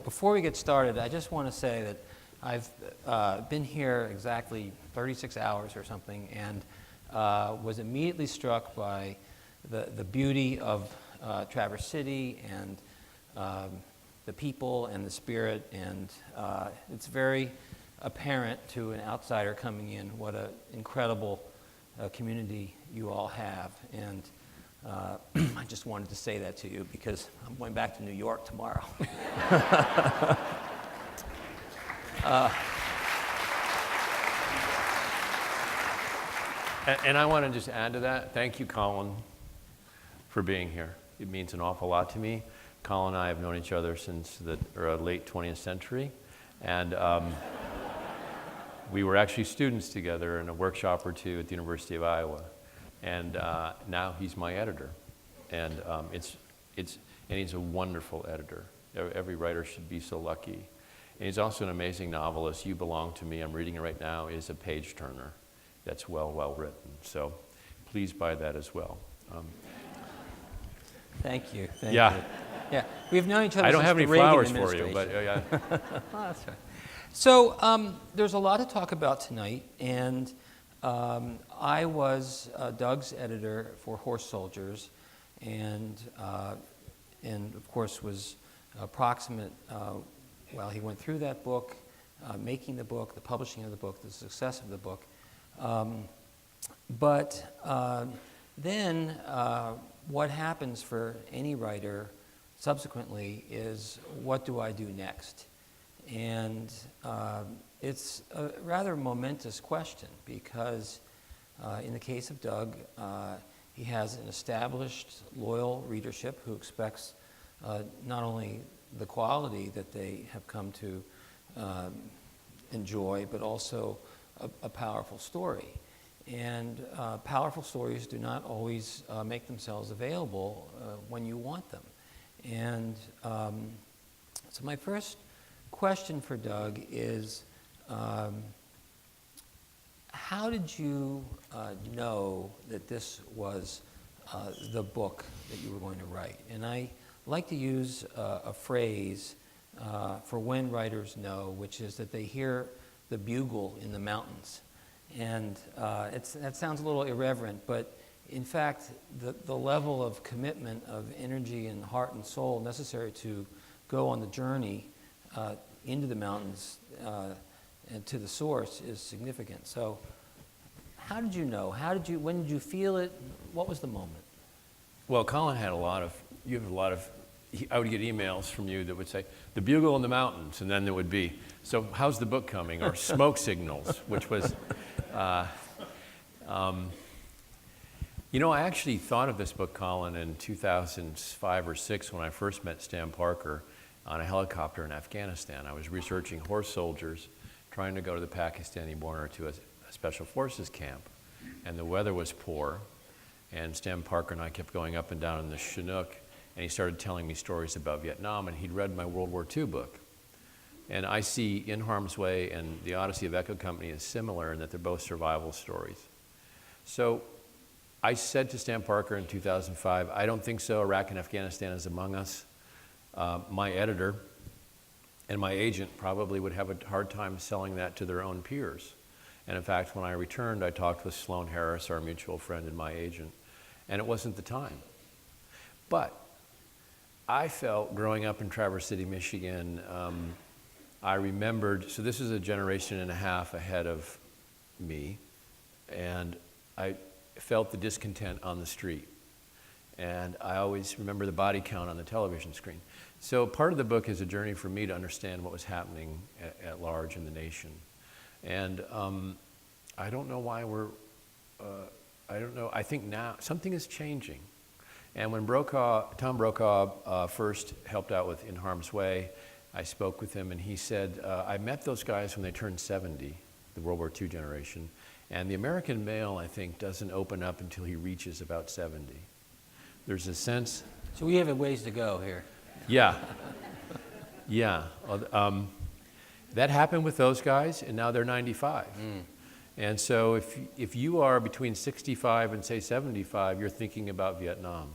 Before we get started, I just want to say that I've been here exactly 36 hours or something, and was immediately struck by the beauty of Traverse City and the people and the spirit, and it's very apparent to an outsider coming in what an incredible community you all have. And I just wanted to say that to you because I'm going back to New York tomorrow. And I want to just add to that, thank you, Colin, for being here. It means an awful lot to me. Colin and I have known each other since the late 20th century, and we were actually students together in a workshop or two at the University of Iowa. And now he's my editor, and he's a wonderful editor. Every writer should be so lucky. And he's also an amazing novelist. You Belong to Me, I'm reading it right now, is a page turner that's well written. So please buy that as well. Thank you. Yeah. Yeah, we've known each other. I don't since have any the Reagan flowers for you, but yeah. Oh, that's right. So there's a lot to talk about tonight, and I was Doug's editor for Horse Soldiers, and of course was proximate while he went through that book, making the book, the publishing of the book, the success of the book. But then what happens for any writer subsequently is, what do I do next? And it's a rather momentous question because in the case of Doug, he has an established, loyal readership who expects not only the quality that they have come to enjoy, but also a powerful story. And powerful stories do not always make themselves available when you want them. And so my first question for Doug is, how did you know that this was the book that you were going to write? And I like to use a phrase for when writers know, which is that they hear the bugle in the mountains. And that sounds a little irreverent, but in fact, the level of commitment of energy and heart and soul necessary to go on the journey into the mountains and to the source is significant. So how did you know? When did you feel it? What was the moment? Well, Colin had I would get emails from you that would say, the bugle in the mountains, and then there would be, so how's the book coming? Or smoke signals, which was, I actually thought of this book, Colin, in 2005 or 6 when I first met Stan Parker on a helicopter in Afghanistan. I was researching horse soldiers trying to go to the Pakistani border to a special forces camp, and the weather was poor, and Stan Parker and I kept going up and down in the Chinook, and he started telling me stories about Vietnam, and he'd read my World War II book. And I see In Harm's Way and the Odyssey of Echo Company as similar in that they're both survival stories. So I said to Stan Parker in 2005, I don't think so, Iraq and Afghanistan is among us. My editor and my agent probably would have a hard time selling that to their own peers. And in fact, when I returned, I talked with Colin Harrison, our mutual friend and my agent, and it wasn't the time. But I felt, growing up in Traverse City, Michigan, I remembered, so this is a generation and a half ahead of me, and I felt the discontent on the street. And I always remember the body count on the television screen. So part of the book is a journey for me to understand what was happening at large in the nation. And I don't know why I think now something is changing. And when Tom Brokaw first helped out with In Harm's Way, I spoke with him and he said, I met those guys when they turned 70, the World War II generation, and the American male, I think, doesn't open up until he reaches about 70. There's a sense... So we have a ways to go here. Yeah. Yeah. That happened with those guys, and now they're 95. And so if you are between 65 and, say, 75, you're thinking about Vietnam.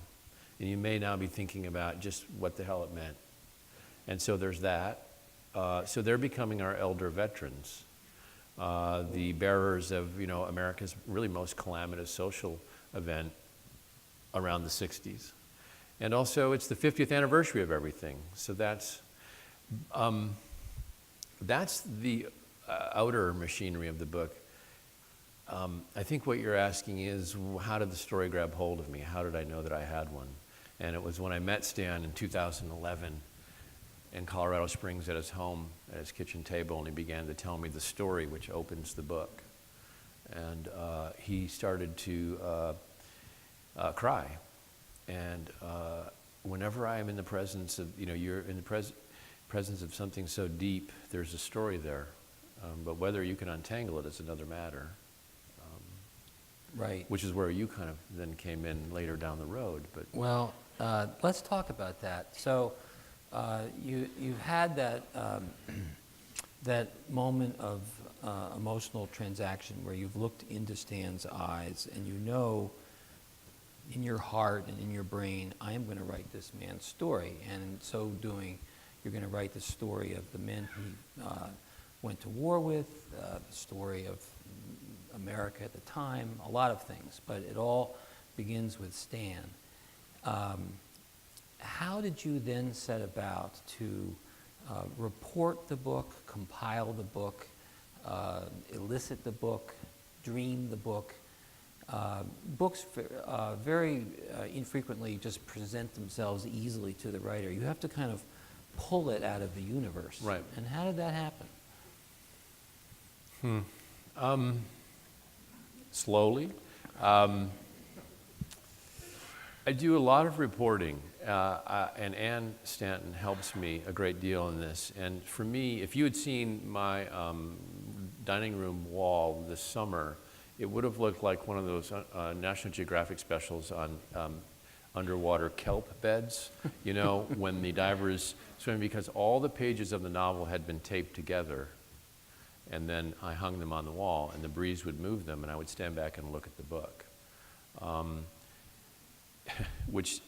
And you may now be thinking about just what the hell it meant. And so there's that. So they're becoming our elder veterans, the bearers of, America's really most calamitous social event around the 60s. And also it's the 50th anniversary of everything. So that's the outer machinery of the book. I think what you're asking is, how did the story grab hold of me? How did I know that I had one? And it was when I met Stan in 2011 in Colorado Springs at his home, at his kitchen table, and he began to tell me the story which opens the book. And he started to cry. And whenever I am in the presence of, you're in the presence of something so deep, there's a story there. But whether you can untangle it is another matter. Right. Which is where you kind of then came in later down the road. But Well, let's talk about that. So you've had that that moment of emotional transaction where you've looked into Stan's eyes and you know in your heart and in your brain, I am going to write this man's story. And in so doing, you're going to write the story of the men he went to war with, the story of America at the time, a lot of things, but it all begins with Stan. How did you then set about to report the book, compile the book, elicit the book, dream the book? Books very infrequently just present themselves easily to the writer. You have to kind of pull it out of the universe. Right. And how did that happen? Slowly. I do a lot of reporting, and Ann Stanton helps me a great deal in this. And for me, if you had seen my dining room wall this summer, it would have looked like one of those National Geographic specials on underwater kelp beds, when the divers swim, because all the pages of the novel had been taped together. And then I hung them on the wall, and the breeze would move them, and I would stand back and look at the book. Which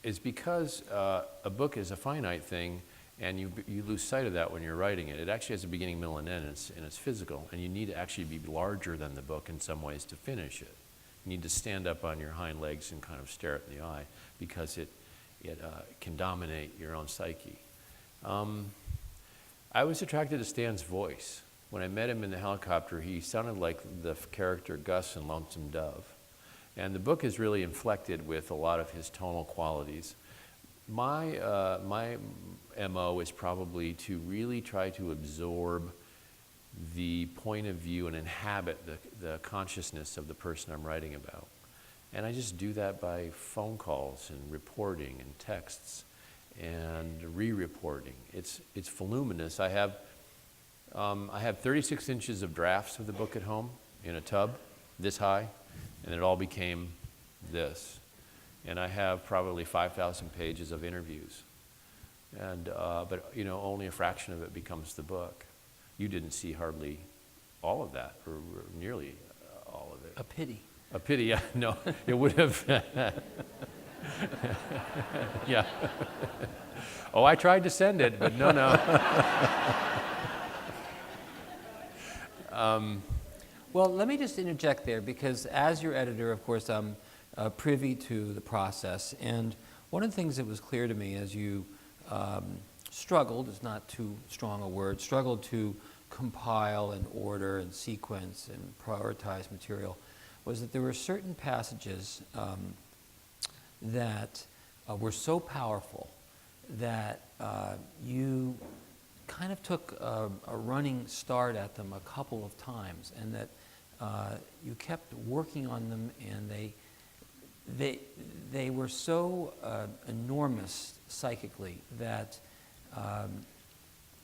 is because a book is a finite thing, and you lose sight of that when you're writing it. It actually has a beginning, middle, and end, and it's physical, and you need to actually be larger than the book in some ways to finish it. You need to stand up on your hind legs and kind of stare it in the eye, because it can dominate your own psyche. I was attracted to Stan's voice. When I met him in the helicopter, he sounded like the character Gus in Lonesome Dove. And the book is really inflected with a lot of his tonal qualities. My MO is probably to really try to absorb the point of view and inhabit the consciousness of the person I'm writing about. And I just do that by phone calls and reporting and texts and re-reporting. It's voluminous. I have 36 inches of drafts of the book at home in a tub, this high, and it all became this. And I have probably 5,000 pages of interviews. And, but only a fraction of it becomes the book. You didn't see hardly all of that, or nearly all of it. A pity. A pity, yeah, no, it would have, yeah. Oh, I tried to send it, but no. Well, let me just interject there, because as your editor, of course, I'm privy to the process. And one of the things that was clear to me as you struggled, is not too strong a word, struggled to compile and order and sequence and prioritize material, was that there were certain passages that were so powerful that you kind of took a running start at them a couple of times, and that you kept working on them, and they were so enormous psychically that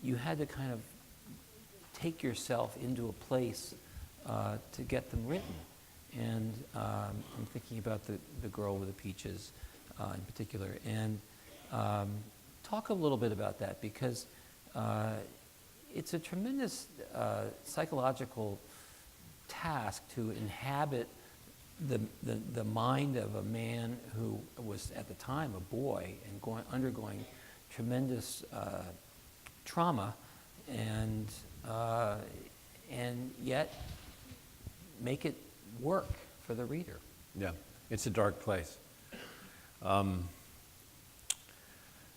you had to kind of take yourself into a place to get them written. And I'm thinking about the girl with the peaches in particular. And talk a little bit about that, because it's a tremendous psychological task to inhabit the mind of a man who was at the time a boy and undergoing tremendous trauma, and yet make it work for the reader. Yeah, it's a dark place. I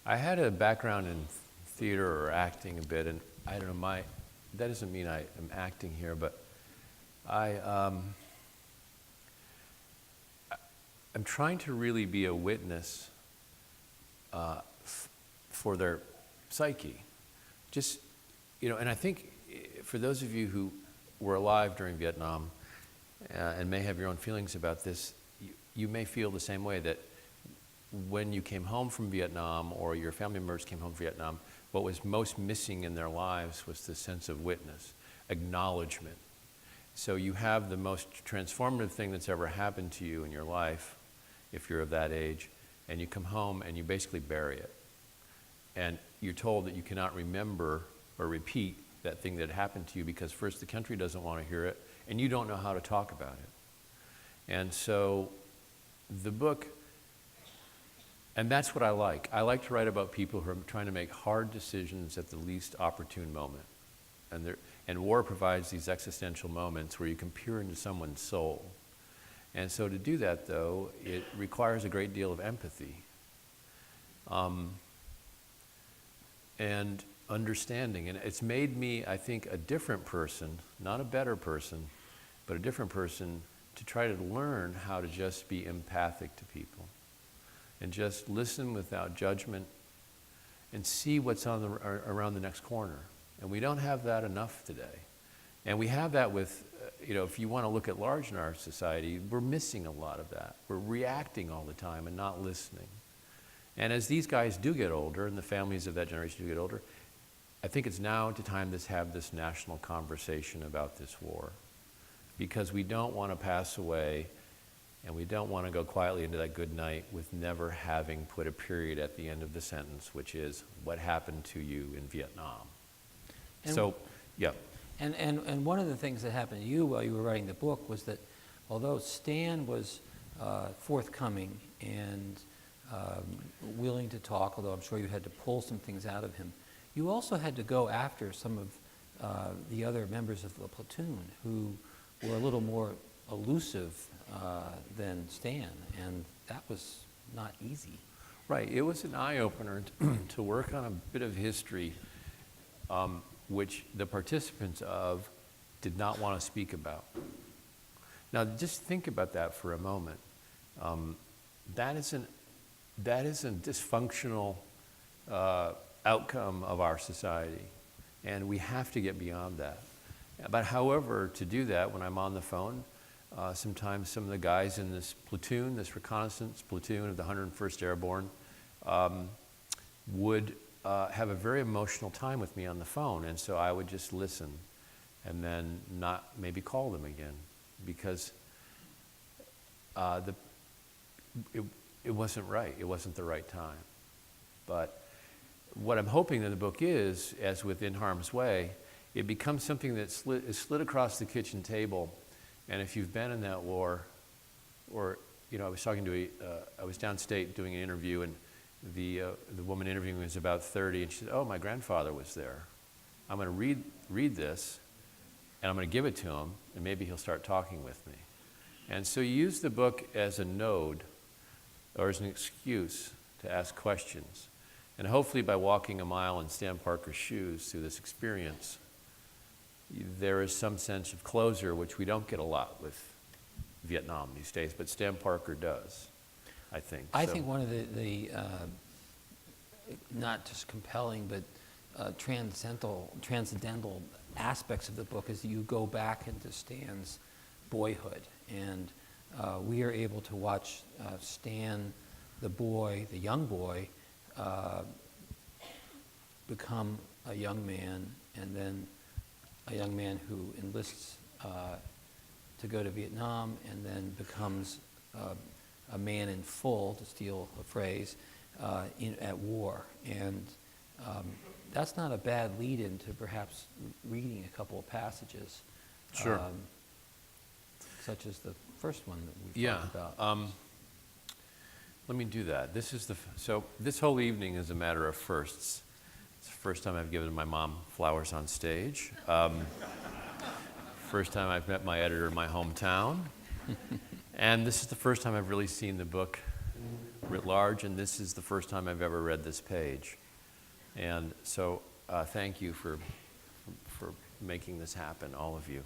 had a background in theater or acting a bit, and I don't know, that doesn't mean I am acting here, but I'm trying to really be a witness for their psyche. Just, and I think for those of you who were alive during Vietnam and may have your own feelings about this, you may feel the same way, that when you came home from Vietnam or your family members came home from Vietnam, what was most missing in their lives was the sense of witness, acknowledgement. So you have the most transformative thing that's ever happened to you in your life, if you're of that age, and you come home and you basically bury it. And you're told that you cannot remember or repeat that thing that happened to you because first the country doesn't want to hear it, and you don't know how to talk about it. And so the book, and that's what I like. I like to write about people who are trying to make hard decisions at the least opportune moment. And war provides these existential moments where you can peer into someone's soul. And so to do that, though, it requires a great deal of empathy and understanding. And it's made me, I think, a different person, not a better person, but a different person, to try to learn how to just be empathic to people and just listen without judgment and see what's around the next corner. And we don't have that enough today. And we have that with, if you want to look at large in our society, we're missing a lot of that. We're reacting all the time and not listening. And as these guys do get older, and the families of that generation do get older, I think it's now the time to have this national conversation about this war. Because we don't want to pass away, and we don't want to go quietly into that good night with never having put a period at the end of the sentence, which is what happened to you in Vietnam. And so, yeah. And one of the things that happened to you while you were writing the book was that although Stan was forthcoming and willing to talk, although I'm sure you had to pull some things out of him, you also had to go after some of the other members of the platoon who were a little more elusive than Stan, and that was not easy. Right. It was an eye-opener to work on a bit of history which the participants of did not want to speak about. Now, just think about that for a moment. That is a dysfunctional outcome of our society, and we have to get beyond that. But however, to do that, when I'm on the phone, sometimes some of the guys in this platoon, this reconnaissance platoon of the 101st Airborne, would have a very emotional time with me on the phone, and so I would just listen and then not maybe call them again because it wasn't right. It wasn't the right time. But what I'm hoping that the book is, as with In Harm's Way, it becomes something that is slid across the kitchen table, and if you've been in that war, or I was talking to I was downstate doing an interview, and the woman interviewing me was about 30, and she said, "Oh, my grandfather was there. I'm going to read this, and I'm going to give it to him, and maybe he'll start talking with me." And so you use the book as a node, or as an excuse to ask questions. And hopefully by walking a mile in Stan Parker's shoes through this experience, there is some sense of closure, which we don't get a lot with Vietnam these days, but Stan Parker does, I think. I think one of the not just compelling, but transcendental aspects of the book is that you go back into Stan's boyhood, and we are able to watch Stan, the young boy, become a young man, and then a young man who enlists to go to Vietnam, and then becomes a man in full, to steal a phrase, at war. And that's not a bad lead-in to perhaps reading a couple of passages. Sure. Such as the first one that we've talked about. Let me do that. So this whole evening is a matter of firsts. It's the first time I've given my mom flowers on stage. First time I've met my editor in my hometown. And this is the first time I've really seen the book writ large, and this is the first time I've ever read this page. And so thank you for making this happen, all of you.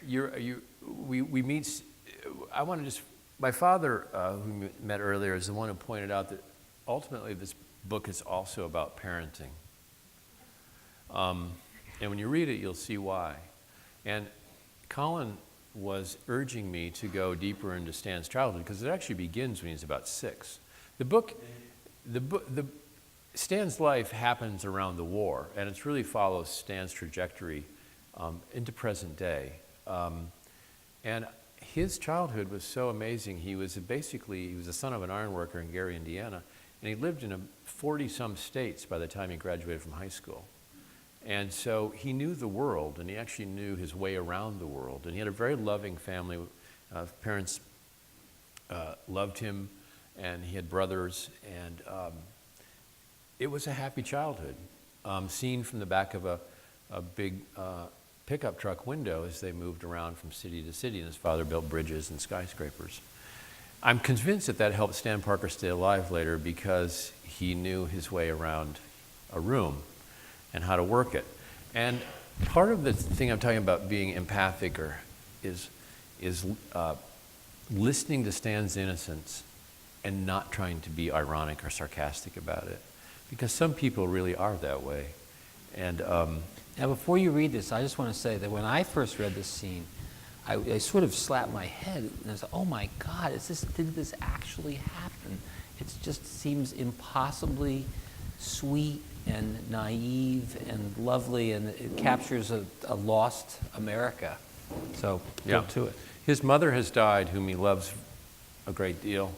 We meet, I want to just, my father, who we met earlier, is the one who pointed out that ultimately this book is also about parenting. And when you read it, you'll see why. And Colin was urging me to go deeper into Stan's childhood, because it actually begins when he's about 6. Stan's life happens around the war, and it really follows Stan's trajectory into present day. And his childhood was so amazing. He was the son of an iron worker in Gary, Indiana, and he lived in 40-some states by the time he graduated from high school. And so he knew the world, and he actually knew his way around the world. And he had a very loving family. Parents loved him, and he had brothers, and it was a happy childhood, seen from the back of a big pickup truck window as they moved around from city to city, and his father built bridges and skyscrapers. I'm convinced that helped Stan Parker stay alive later, because he knew his way around a room and how to work it. And part of the thing I'm talking about being empathic is listening to Stan's innocence and not trying to be ironic or sarcastic about it, because some people really are that way. And now, before you read this, I just want to say that when I first read this scene, I sort of slapped my head and I was like, oh my God, did this actually happen? It just seems impossibly sweet and naive and lovely, and it captures a lost America. So, go to it. His mother has died, whom he loves a great deal,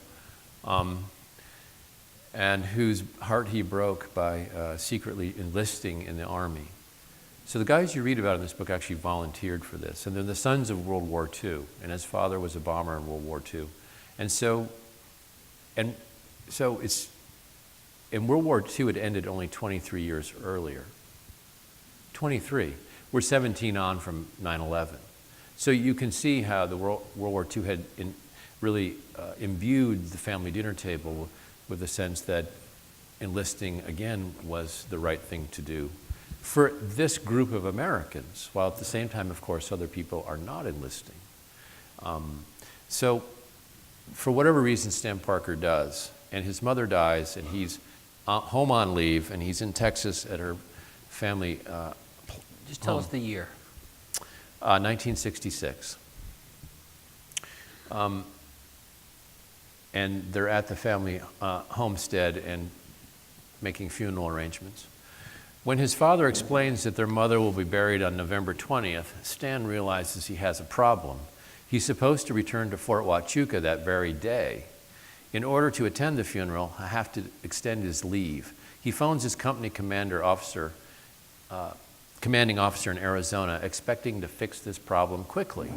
and whose heart he broke by secretly enlisting in the army. So the guys you read about in this book actually volunteered for this, and they're the sons of World War II, and his father was a bomber in World War II. And so it's, in World War II, it ended only 23 years earlier. 23. We're 17 on from 9/11. So you can see how the World War II had really imbued the family dinner table with the sense that enlisting, again, was the right thing to do for this group of Americans, while at the same time, of course, other people are not enlisting. So for whatever reason Stan Parker does, and his mother dies, and he's home on leave, and he's in Texas at her family Just tell us the year. 1966. And they're at the family homestead and making funeral arrangements. When his father explains that their mother will be buried on November 20th, Stan realizes he has a problem. He's supposed to return to Fort Huachuca that very day. In order to attend the funeral, I have to extend his leave. He phones his company commanding officer in Arizona, expecting to fix this problem quickly.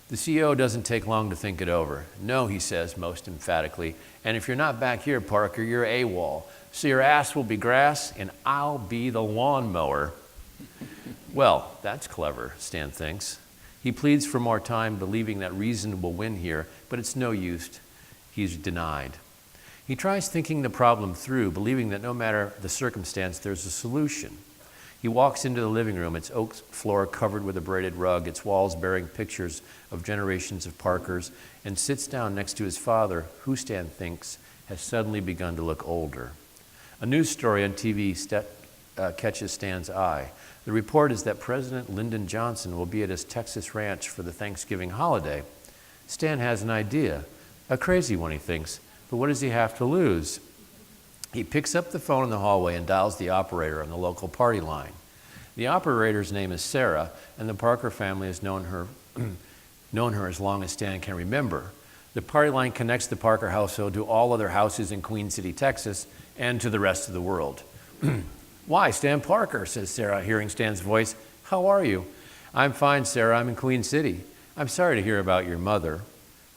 The CEO doesn't take long to think it over. No, he says most emphatically, and if you're not back here, Parker, you're AWOL. So your ass will be grass, and I'll be the lawnmower. Well, that's clever, Stan thinks. He pleads for more time, believing that reason will win here, but it's no use. He's denied. He tries thinking the problem through, believing that no matter the circumstance, there's a solution. He walks into the living room, its oak floor covered with a braided rug, its walls bearing pictures of generations of Parkers, and sits down next to his father, who Stan thinks has suddenly begun to look older. A news story on TV catches Stan's eye. The report is that President Lyndon Johnson will be at his Texas ranch for the Thanksgiving holiday. Stan has an idea, a crazy one, he thinks, but what does he have to lose? He picks up the phone in the hallway and dials the operator on the local party line. The operator's name is Sarah, and the Parker family has known her as long as Stan can remember. The party line connects the Parker household to all other houses in Queen City, Texas, and to the rest of the world. Why, Stan Parker, says Sarah, hearing Stan's voice. How are you? I'm fine, Sarah. I'm in Queen City. I'm sorry to hear about your mother.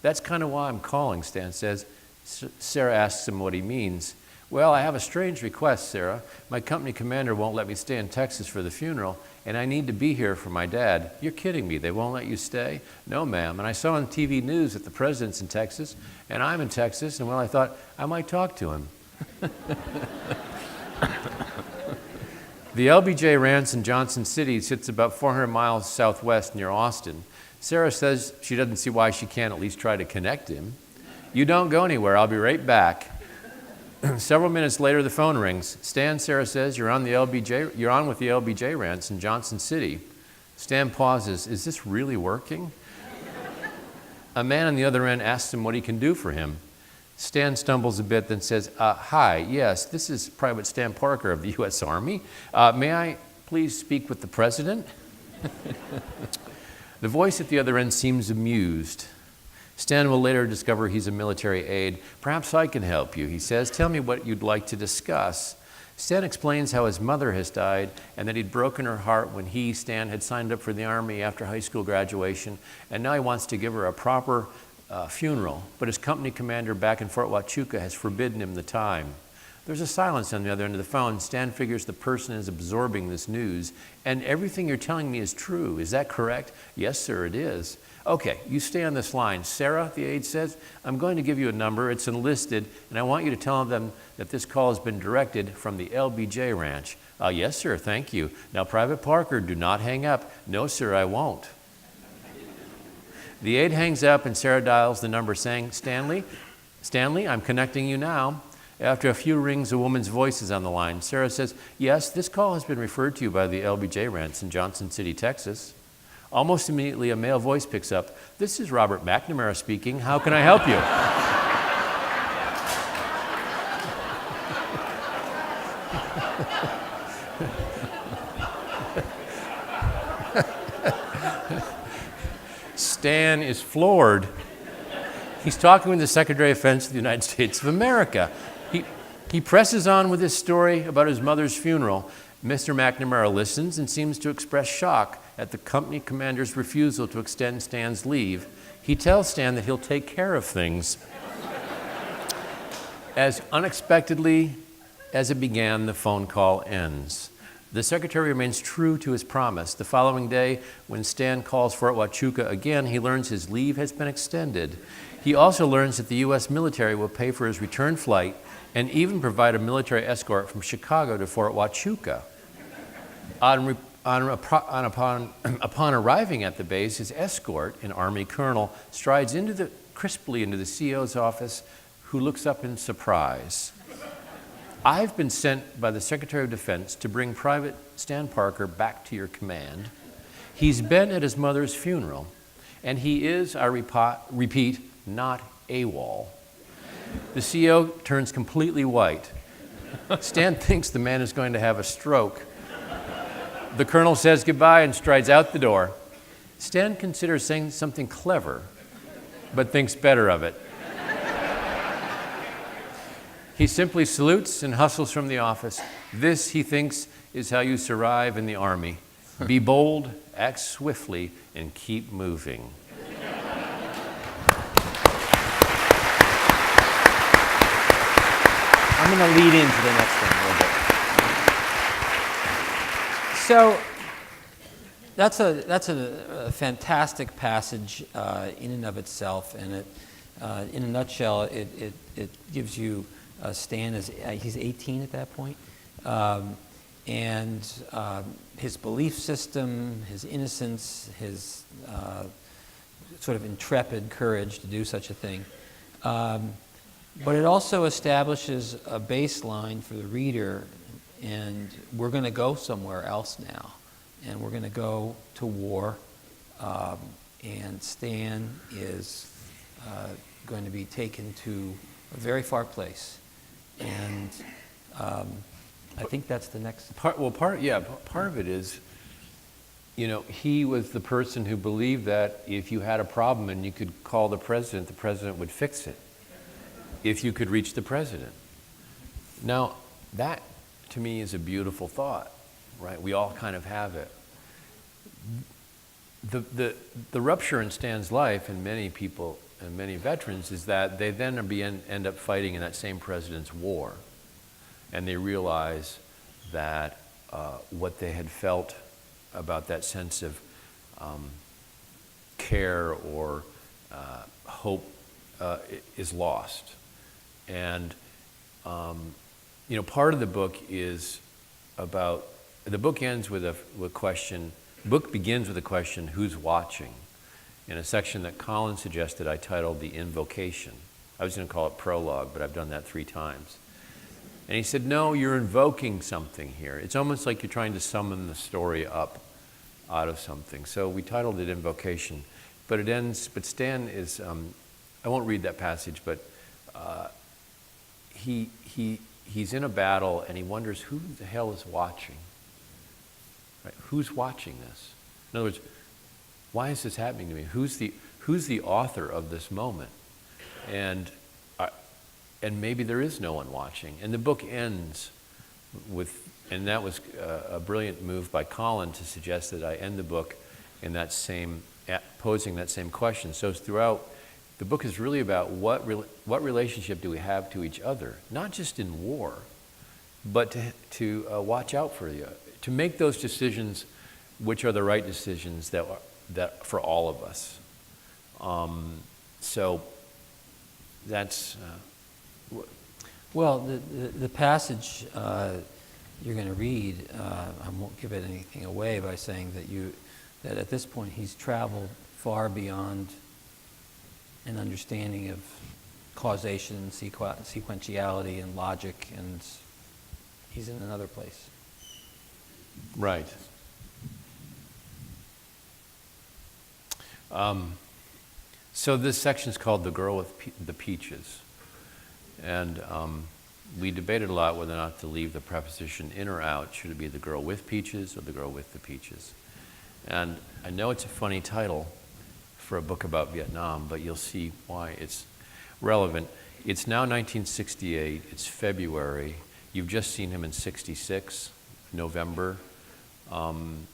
That's kind of why I'm calling, Stan says. Sarah asks him what he means. Well, I have a strange request, Sarah. My company commander won't let me stay in Texas for the funeral, and I need to be here for my dad. You're kidding me. They won't let you stay? No, ma'am. And I saw on TV news that the president's in Texas, and I'm in Texas, and well, I thought I might talk to him. The LBJ Ranch in Johnson City sits about 400 miles southwest near Austin. Sarah says she doesn't see why she can't at least try to connect him. You don't go anywhere. I'll be right back. Several minutes later, the phone rings. Stan, Sarah says, you're on with the LBJ Ranch in Johnson City. Stan pauses. Is this really working? A man on the other end asks him what he can do for him. Stan stumbles a bit, then says, hi, yes, this is Private Stan Parker of the U.S. Army. May I please speak with the president? The voice at the other end seems amused. Stan will later discover he's a military aide. Perhaps I can help you, he says. Tell me what you'd like to discuss. Stan explains how his mother has died and that he'd broken her heart when he, Stan, had signed up for the Army after high school graduation, and now he wants to give her a proper funeral, but his company commander back in Fort Huachuca has forbidden him the time. There's a silence on the other end of the phone. Stan figures the person is absorbing this news, and everything you're telling me is true. Is that correct? Yes, sir, it is. Okay, you stay on this line. Sarah, the aide says, I'm going to give you a number. It's enlisted, and I want you to tell them that this call has been directed from the LBJ Ranch. Yes, sir, thank you. Now, Private Parker, do not hang up. No, sir, I won't. The aide hangs up, and Sarah dials the number saying, Stanley, I'm connecting you now. After a few rings, a woman's voice is on the line. Sarah says, yes, this call has been referred to you by the LBJ Ranch in Johnson City, Texas. Almost immediately, a male voice picks up. This is Robert McNamara speaking. How can I help you? Stan is floored. He's talking with the Secretary of Defense of the United States of America. He presses on with his story about his mother's funeral. Mr. McNamara listens and seems to express shock at the company commander's refusal to extend Stan's leave. He tells Stan that he'll take care of things. As unexpectedly as it began, the phone call ends. The secretary remains true to his promise. The following day, when Stan calls Fort Huachuca again, he learns his leave has been extended. He also learns that the U.S. military will pay for his return flight and even provide a military escort from Chicago to Fort Huachuca. Upon arriving at the base, his escort, an Army colonel, strides crisply into the CO's office, who looks up in surprise. I've been sent by the Secretary of Defense to bring Private Stan Parker back to your command. He's been at his mother's funeral, and he is, I repeat, not AWOL. The CO turns completely white. Stan thinks the man is going to have a stroke. The colonel says goodbye and strides out the door. Stan considers saying something clever, but thinks better of it. He simply salutes and hustles from the office. This, he thinks, is how you survive in the Army. Be bold, act swiftly, and keep moving. I'm going to lead into the next one a little bit. So that's a fantastic passage in and of itself, and it, in a nutshell, it gives you Stan as he's 18 at that point, and his belief system, his innocence, his sort of intrepid courage to do such a thing. But it also establishes a baseline for the reader, and we're going to go somewhere else now, and we're going to go to war, and Stan is going to be taken to a very far place, and I think that's the next part of it is, you know, he was the person who believed that if you had a problem and you could call the president would fix it, if you could reach the president. Now, that to me is a beautiful thought, right? We all kind of have it. the rupture in Stan's life, and many people and many veterans, is that they then end up fighting in that same president's war, and they realize that what they had felt about that sense of care or hope is lost. And part of the book is about, the book ends with a question. The book begins with a question, who's watching? In a section that Colin suggested I titled The Invocation. I was going to call it Prologue, but I've done that 3 times. And he said, no, you're invoking something here. It's almost like you're trying to summon the story up out of something. So we titled it Invocation. But it ends, but Stan is, I won't read that passage, but he's in a battle and he wonders who the hell is watching. Right? Who's watching this? In other words, why is this happening to me? Who's the author of this moment? And maybe there is no one watching. And the book ends with, and that was a brilliant move by Colin to suggest that I end the book in that same, posing that same question. So throughout, the book is really about what relationship do we have to each other, not just in war, but to watch out for you, to make those decisions which are the right decisions that for all of us. So that's... Well, the passage you're going to read, I won't give it anything away by saying that at this point he's traveled far beyond an understanding of causation, sequentiality, and logic, and he's in another place. Right. So this section is called The Girl with the Peaches. And we debated a lot whether or not to leave the preposition in or out. Should it be the girl with peaches or the girl with the peaches? And I know it's a funny title for a book about Vietnam, but you'll see why it's relevant. It's now 1968. It's February. You've just seen him in 66, November.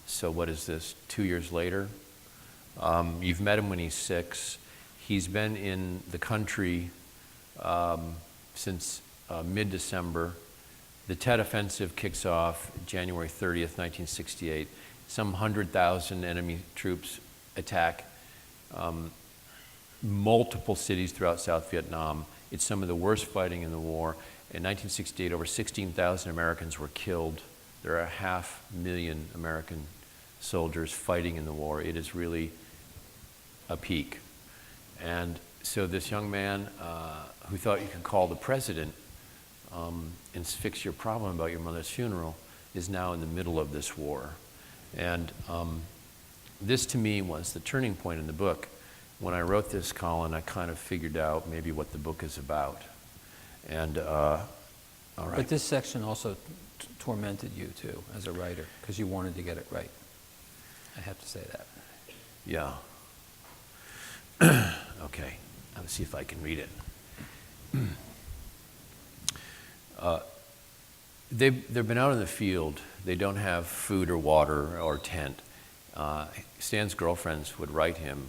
So what is this, 2 years later? You've met him when he's 6. He's been in the country since mid-December. The Tet Offensive kicks off January 30th, 1968. Some 100,000 enemy troops attack multiple cities throughout South Vietnam. It's some of the worst fighting in the war. In 1968, over 16,000 Americans were killed. There are 500,000 American soldiers fighting in the war. It is really a peak. And so this young man who thought you could call the president and fix your problem about your mother's funeral is now in the middle of this war. And this to me was the turning point in the book. When I wrote this, Colin, I kind of figured out maybe what the book is about. And all right. But this section also tormented you too as a writer because you wanted to get it right. I have to say that. Yeah. Okay, I'll see if I can read it. They've been out in the field. They don't have food or water or tent. Stan's girlfriends would write him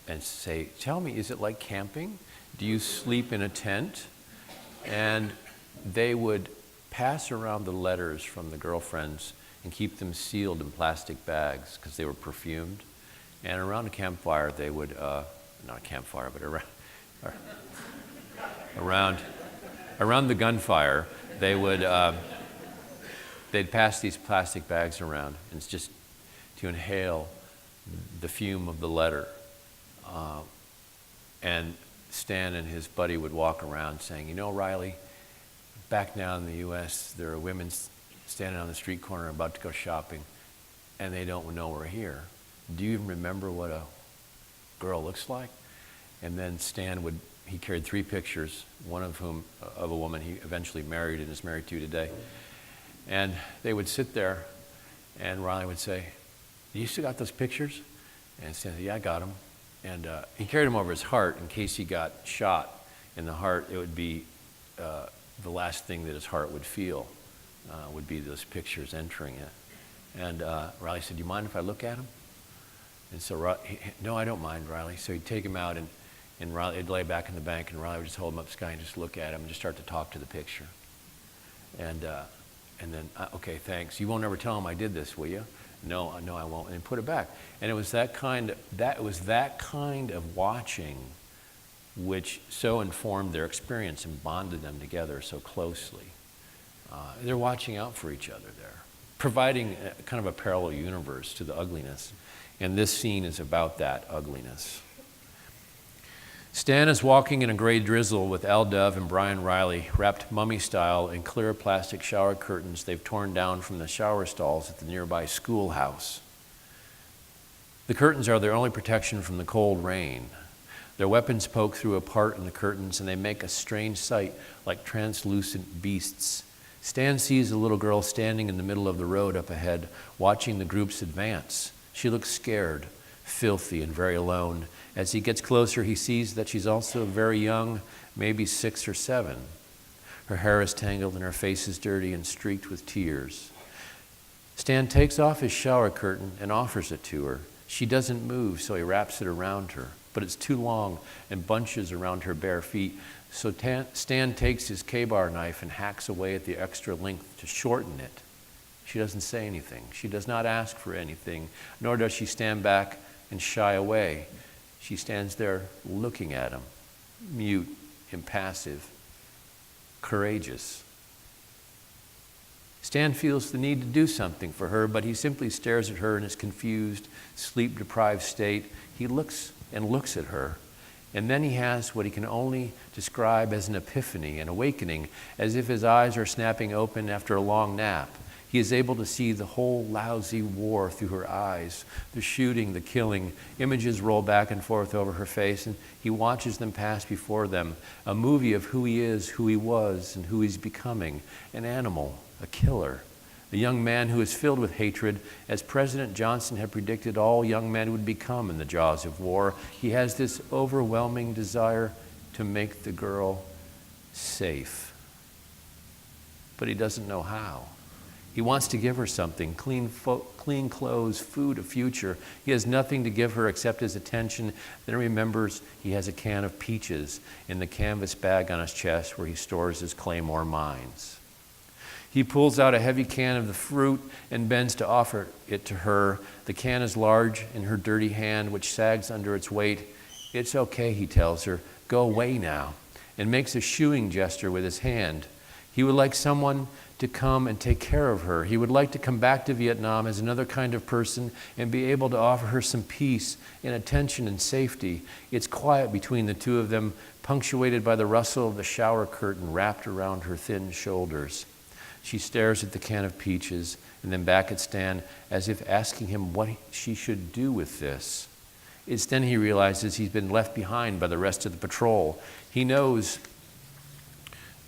and say, tell me, is it like camping? Do you sleep in a tent? And they would pass around the letters from the girlfriends and keep them sealed in plastic bags because they were perfumed. And around a campfire, they would, not a campfire, but around the gunfire, they would, they'd pass these plastic bags around, and it's just to inhale the fume of the letter. And Stan and his buddy would walk around saying, you know, Riley, back now in the U.S., there are women standing on the street corner about to go shopping, and they don't know we're here. Do you even remember what a girl looks like? And then Stan he carried 3 pictures, one of whom, of a woman he eventually married and is married to today. And they would sit there, and Riley would say, you still got those pictures? And Stan said, yeah, I got them. And he carried them over his heart in case he got shot in the heart. It would be the last thing that his heart would feel, would be those pictures entering it. And Riley said, do you mind if I look at them? And so, no, I don't mind, Riley. So he'd take him out, and Riley would lay back in the bank, and Riley would just hold him up to the sky and just look at him and just start to talk to the picture. And then, okay, thanks. You won't ever tell him I did this, will you? No, I won't. And put it back. And it was that kind of watching which so informed their experience and bonded them together so closely. They're watching out for each other there, providing kind of a parallel universe to the ugliness. And this scene is about that ugliness. Stan is walking in a gray drizzle with Al Dove and Brian Riley, wrapped mummy style in clear plastic shower curtains they've torn down from the shower stalls at the nearby schoolhouse. The curtains are their only protection from the cold rain. Their weapons poke through a part in the curtains, and they make a strange sight like translucent beasts. Stan sees a little girl standing in the middle of the road up ahead, watching the groups advance. She looks scared, filthy, and very alone. As he gets closer, he sees that she's also very young, maybe 6 or 7. Her hair is tangled and her face is dirty and streaked with tears. Stan takes off his shower curtain and offers it to her. She doesn't move, so he wraps it around her, but it's too long and bunches around her bare feet. So Stan takes his K-bar knife and hacks away at the extra length to shorten it. She doesn't say anything. She does not ask for anything, nor does she stand back and shy away. She stands there looking at him, mute, impassive, courageous. Stan feels the need to do something for her, but he simply stares at her in his confused, sleep-deprived state. He looks and looks at her, and then he has what he can only describe as an epiphany, an awakening, as if his eyes are snapping open after a long nap. He is able to see the whole lousy war through her eyes, the shooting, the killing. Images roll back and forth over her face, and he watches them pass before them, a movie of who he is, who he was, and who he's becoming, an animal, a killer, a young man who is filled with hatred, as President Johnson had predicted all young men would become in the jaws of war. He has this overwhelming desire to make the girl safe, but he doesn't know how. He wants to give her something, clean clothes, food, a future. He has nothing to give her except his attention. Then he remembers he has a can of peaches in the canvas bag on his chest where he stores his Claymore mines. He pulls out a heavy can of the fruit and bends to offer it to her. The can is large in her dirty hand, which sags under its weight. It's okay, he tells her. Go away now, and makes a shooing gesture with his hand. He would like someone to come and take care of her. He would like to come back to Vietnam as another kind of person and be able to offer her some peace and attention and safety. It's quiet between the two of them, punctuated by the rustle of the shower curtain wrapped around her thin shoulders. She stares at the can of peaches and then back at Stan as if asking him what she should do with this. It's then he realizes he's been left behind by the rest of the patrol. He knows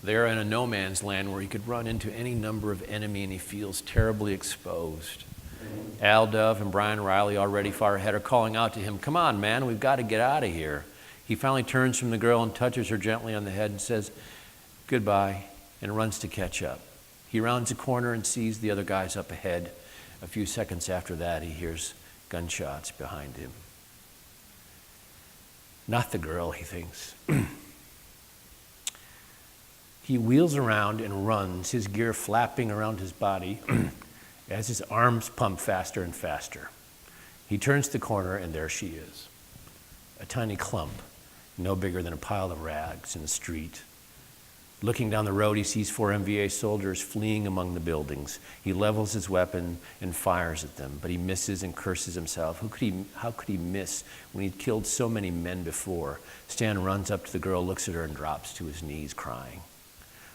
they're in a no man's land where he could run into any number of enemy, and he feels terribly exposed. Al Dove and Brian Riley, already far ahead, are calling out to him, "Come on, man, we've got to get out of here." He finally turns from the girl and touches her gently on the head and says, "Goodbye," and runs to catch up. He rounds a corner and sees the other guys up ahead. A few seconds after that, he hears gunshots behind him. Not the girl, he thinks. He wheels around and runs, his gear flapping around his body as his arms pump faster and faster. He turns the corner, and there she is, a tiny clump, no bigger than a pile of rags in the street. Looking down the road, he sees 4 MVA soldiers fleeing among the buildings. He levels his weapon and fires at them, but he misses and curses himself. How could he miss when he'd killed so many men before? Stan runs up to the girl, looks at her, and drops to his knees, crying.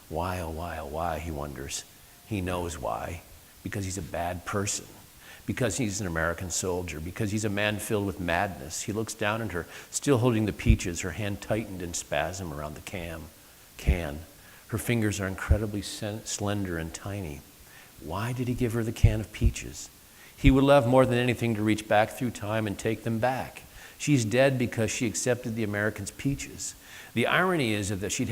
Why, oh why, oh why, he wonders. He knows why. Because he's a bad person. Because he's an American soldier. Because he's a man filled with madness. He looks down at her, still holding the peaches, her hand tightened in spasm around the can. Her fingers are incredibly slender and tiny. Why did he give her the can of peaches? He would love more than anything to reach back through time and take them back. She's dead because she accepted the Americans' peaches. The irony is that if he'd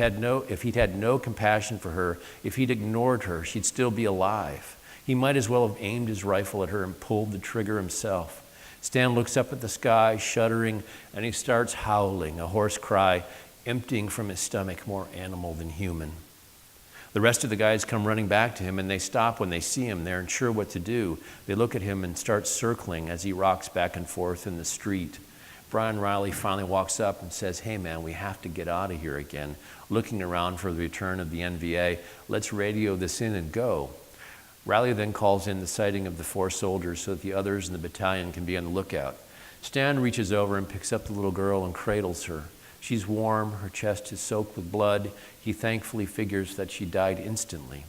had no compassion for her, if he'd ignored her, she'd still be alive. He might as well have aimed his rifle at her and pulled the trigger himself. Stan looks up at the sky, shuddering, and he starts howling, a hoarse cry, emptying from his stomach, more animal than human. The rest of the guys come running back to him, and they stop when they see him. They're unsure what to do. They look at him and start circling as he rocks back and forth in the street. Brian Riley finally walks up and says, "Hey man, we have to get out of here again." Looking around for the return of the NVA, "Let's radio this in and go." Riley then calls in the sighting of the 4 soldiers so that the others in the battalion can be on the lookout. Stan reaches over and picks up the little girl and cradles her. She's warm, her chest is soaked with blood. He thankfully figures that she died instantly.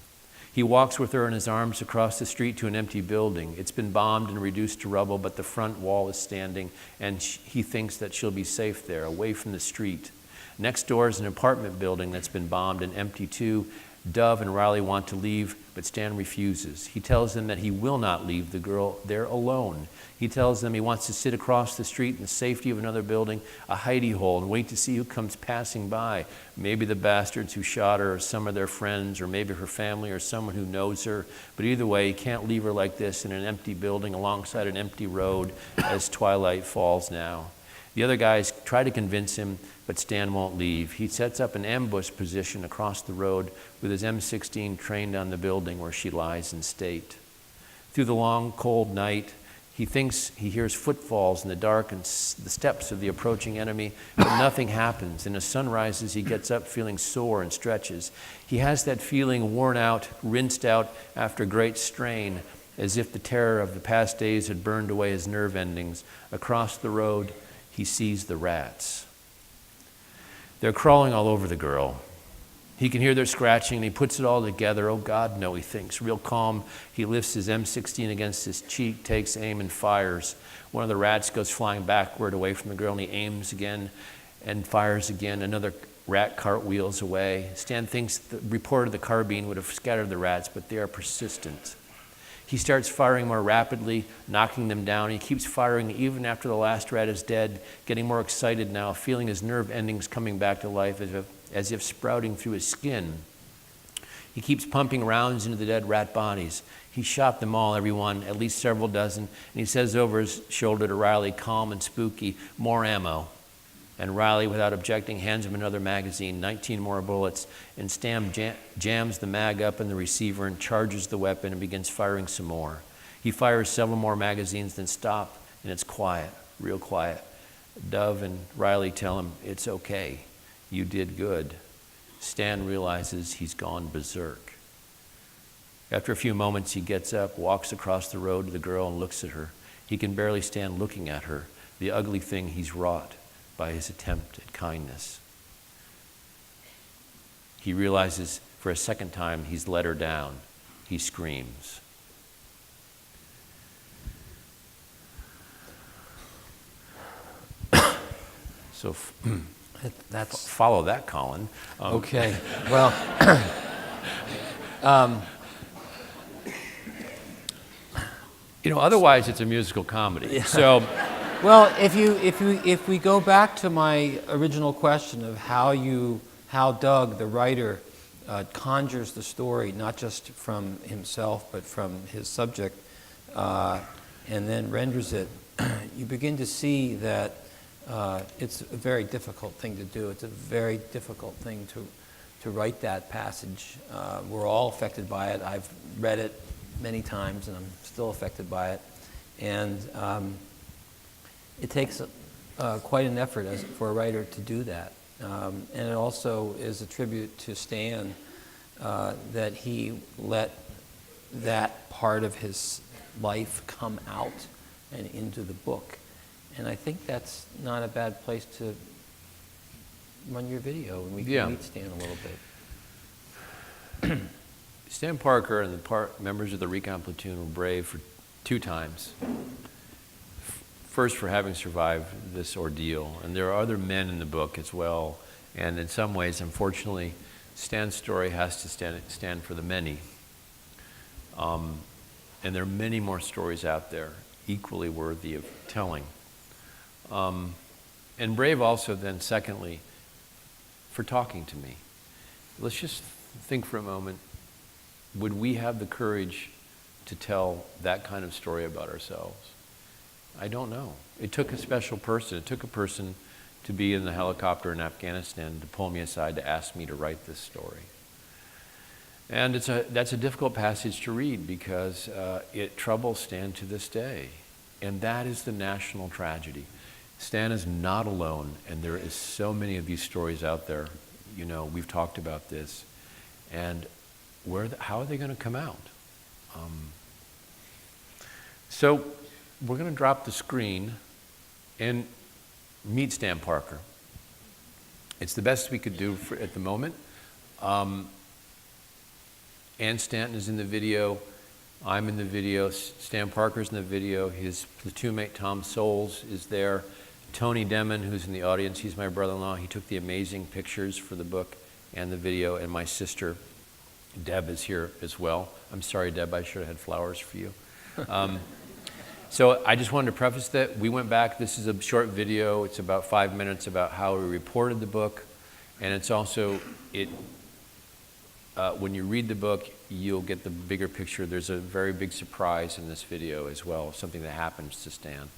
He walks with her in his arms across the street to an empty building. It's been bombed and reduced to rubble, but the front wall is standing, and he thinks that she'll be safe there, away from the street. Next door is an apartment building that's been bombed and empty too. Dove and Riley want to leave, but Stan refuses. He tells them that he will not leave the girl there alone. He tells them he wants to sit across the street in the safety of another building, a hidey hole, and wait to see who comes passing by. Maybe the bastards who shot her, or some of their friends, or maybe her family, or someone who knows her. But either way, he can't leave her like this in an empty building alongside an empty road as twilight falls now. The other guys try to convince him, but Stan won't leave. He sets up an ambush position across the road with his M16 trained on the building where she lies in state. Through the long, cold night, he thinks he hears footfalls in the dark and the steps of the approaching enemy, but nothing happens. And as sun rises, he gets up feeling sore and stretches. He has that feeling worn out, rinsed out after great strain, as if the terror of the past days had burned away his nerve endings. Across the road, he sees the rats. They're crawling all over the girl. He can hear their scratching, and he puts it all together. Oh, God, no, he thinks. Real calm, he lifts his M16 against his cheek, takes aim, and fires. One of the rats goes flying backward away from the girl, and he aims again and fires again. Another rat cartwheels away. Stan thinks the report of the carbine would have scattered the rats, but they are persistent. He starts firing more rapidly, knocking them down. He keeps firing even after the last rat is dead, getting more excited now, feeling his nerve endings coming back to life as if sprouting through his skin. He keeps pumping rounds into the dead rat bodies. He shot them all, every one, at least several dozen, and he says over his shoulder to Riley, calm and spooky, "More ammo." And Riley, without objecting, hands him another magazine, 19 more bullets, and Stan jams the mag up in the receiver and charges the weapon and begins firing some more. He fires several more magazines, then stop, and it's quiet, real quiet. Dove and Riley tell him, "It's okay. You did good." Stan realizes he's gone berserk. After a few moments, he gets up, walks across the road to the girl, and looks at her. He can barely stand looking at her, the ugly thing he's wrought by his attempt at kindness. He realizes for a second time he's let her down. He screams. So That's follow that, Colin. okay. Well, Otherwise it's a musical comedy. So, well, if we go back to my original question of how Doug, the writer, conjures the story, not just from himself but from his subject, and then renders it, you begin to see that it's a very difficult thing to do. It's a very difficult thing to write that passage. We're all affected by it. I've read it many times, and I'm still affected by it. And it takes quite an effort for a writer to do that. And it also is a tribute to Stan that he let that part of his life come out and into the book. And I think that's not a bad place to run your video, and we can meet Stan a little bit. Stan Parker and the members of the recon platoon were brave for 2 times. First, for having survived this ordeal, and there are other men in the book as well. And in some ways, unfortunately, Stan's story has to stand for the many. And there are many more stories out there equally worthy of telling. And brave also then, secondly, for talking to me. Let's just think for a moment, would we have the courage to tell that kind of story about ourselves? I don't know. It took a special person. It took a person to be in the helicopter in Afghanistan to pull me aside to ask me to write this story. And that's a difficult passage to read because it troubles Stan to this day. And that is the national tragedy. Stan is not alone, and there is so many of these stories out there. You know, we've talked about this. And how are they going to come out? So we're going to drop the screen and meet Stan Parker. It's the best we could do at the moment. Ann Stanton is in the video. I'm in the video. Stan Parker's in the video. His platoon mate Tom Souls is there. Tony Demon, who's in the audience, he's my brother-in-law. He took the amazing pictures for the book and the video. And my sister, Deb, is here as well. I'm sorry, Deb, I should have had flowers for you. So I just wanted to preface that. We went back. This is a short video. It's about 5 minutes about how we reported the book. And it's also, when you read the book, you'll get the bigger picture. There's a very big surprise in this video as well, something that happens to Stan.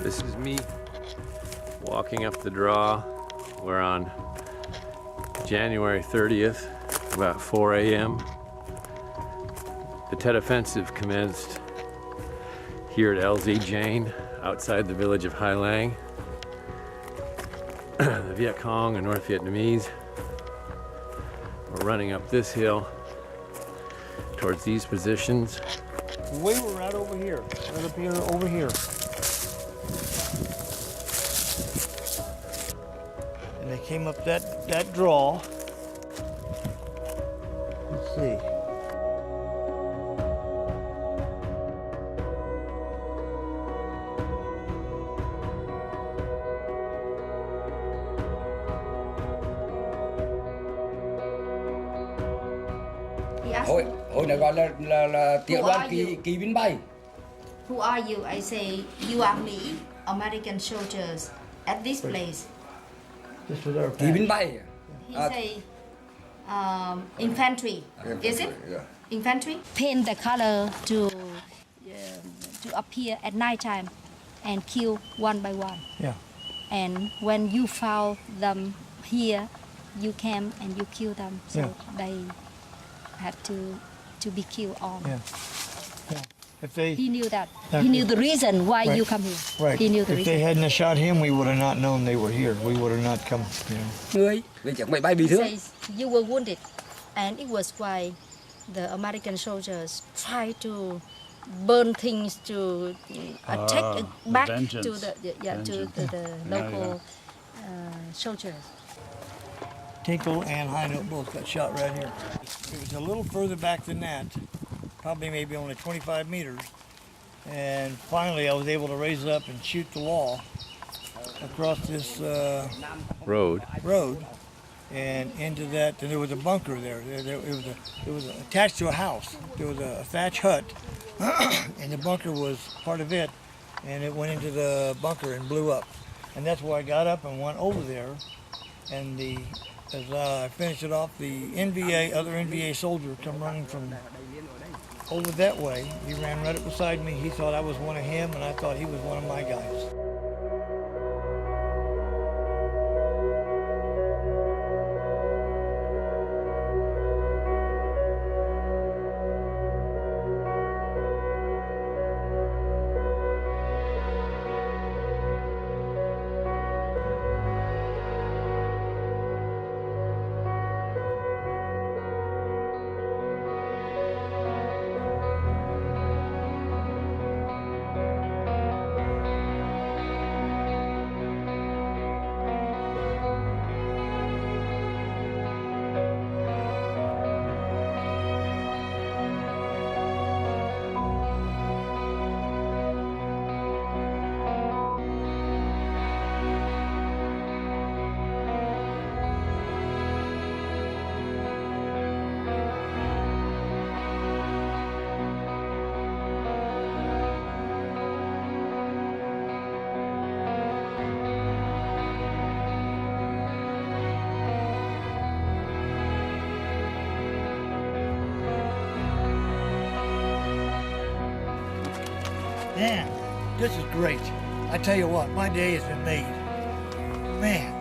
This is me walking up the draw. We're on January 30th, about 4 a.m. The Tet Offensive commenced here at LZ Jain, outside the village of Hai Lang. The Viet Cong and North Vietnamese were running up this hill towards these positions. We were right over here, right up here, over here. And they came up that draw. Let's see. Hồi này gọi là tiểu đoàn kỳ binh bay. Who are you? I say, you are me, American soldiers, at this place. This was our Kỳ binh bay. He say, infantry. Is it? Yeah. Infantry? Paint the color to appear at night time and kill one by one. Yeah. And when you found them here, you came and you kill them. So Yeah. they had to be killed on. Yeah. If they, He knew that. Okay. He knew the reason why Right. you come here. right, He knew the if they reason. hadn't have shot him, we would have not known they were here. We would have not come, you know. Người vì chẳng may bay bị He thương. says you were wounded, and it was why the American soldiers tried to burn things to attack back to vengeance. the local soldiers. Tinkle and High Note both got shot right here. It was a little further back than that, probably maybe only 25 meters. And finally I was able to raise up and shoot the wall across this Road. road and into that, and there was a bunker there. It was attached to a house. There was a thatch hut, and the bunker was part of it, and it went into the bunker and blew up. And that's where I got up and went over there, and as I finished it off, the other NVA soldier come running from over that way. He ran right up beside me. He thought I was one of him, and I thought he was one of my guys. Man, this is great. I tell you what, my day has been made. Man.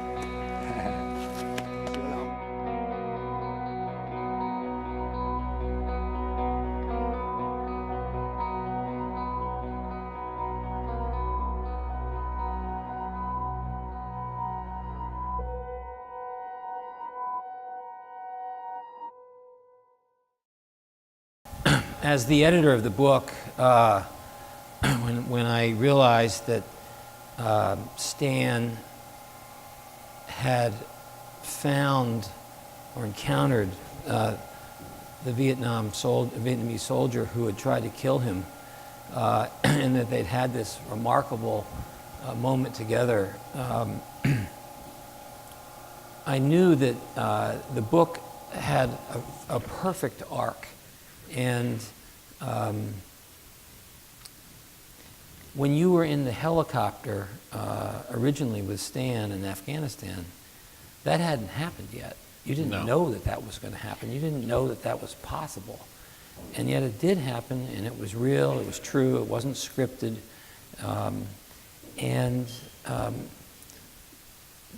As the editor of the book, when I realized that Stan had found or encountered the Vietnamese soldier who had tried to kill him, and that they'd had this remarkable moment together, I knew that the book had a perfect arc. And when you were in the helicopter originally with Stan in Afghanistan, that hadn't happened yet. You didn't know that that was going to happen. You didn't know that that was possible. And yet it did happen, and it was real, it was true, it wasn't scripted.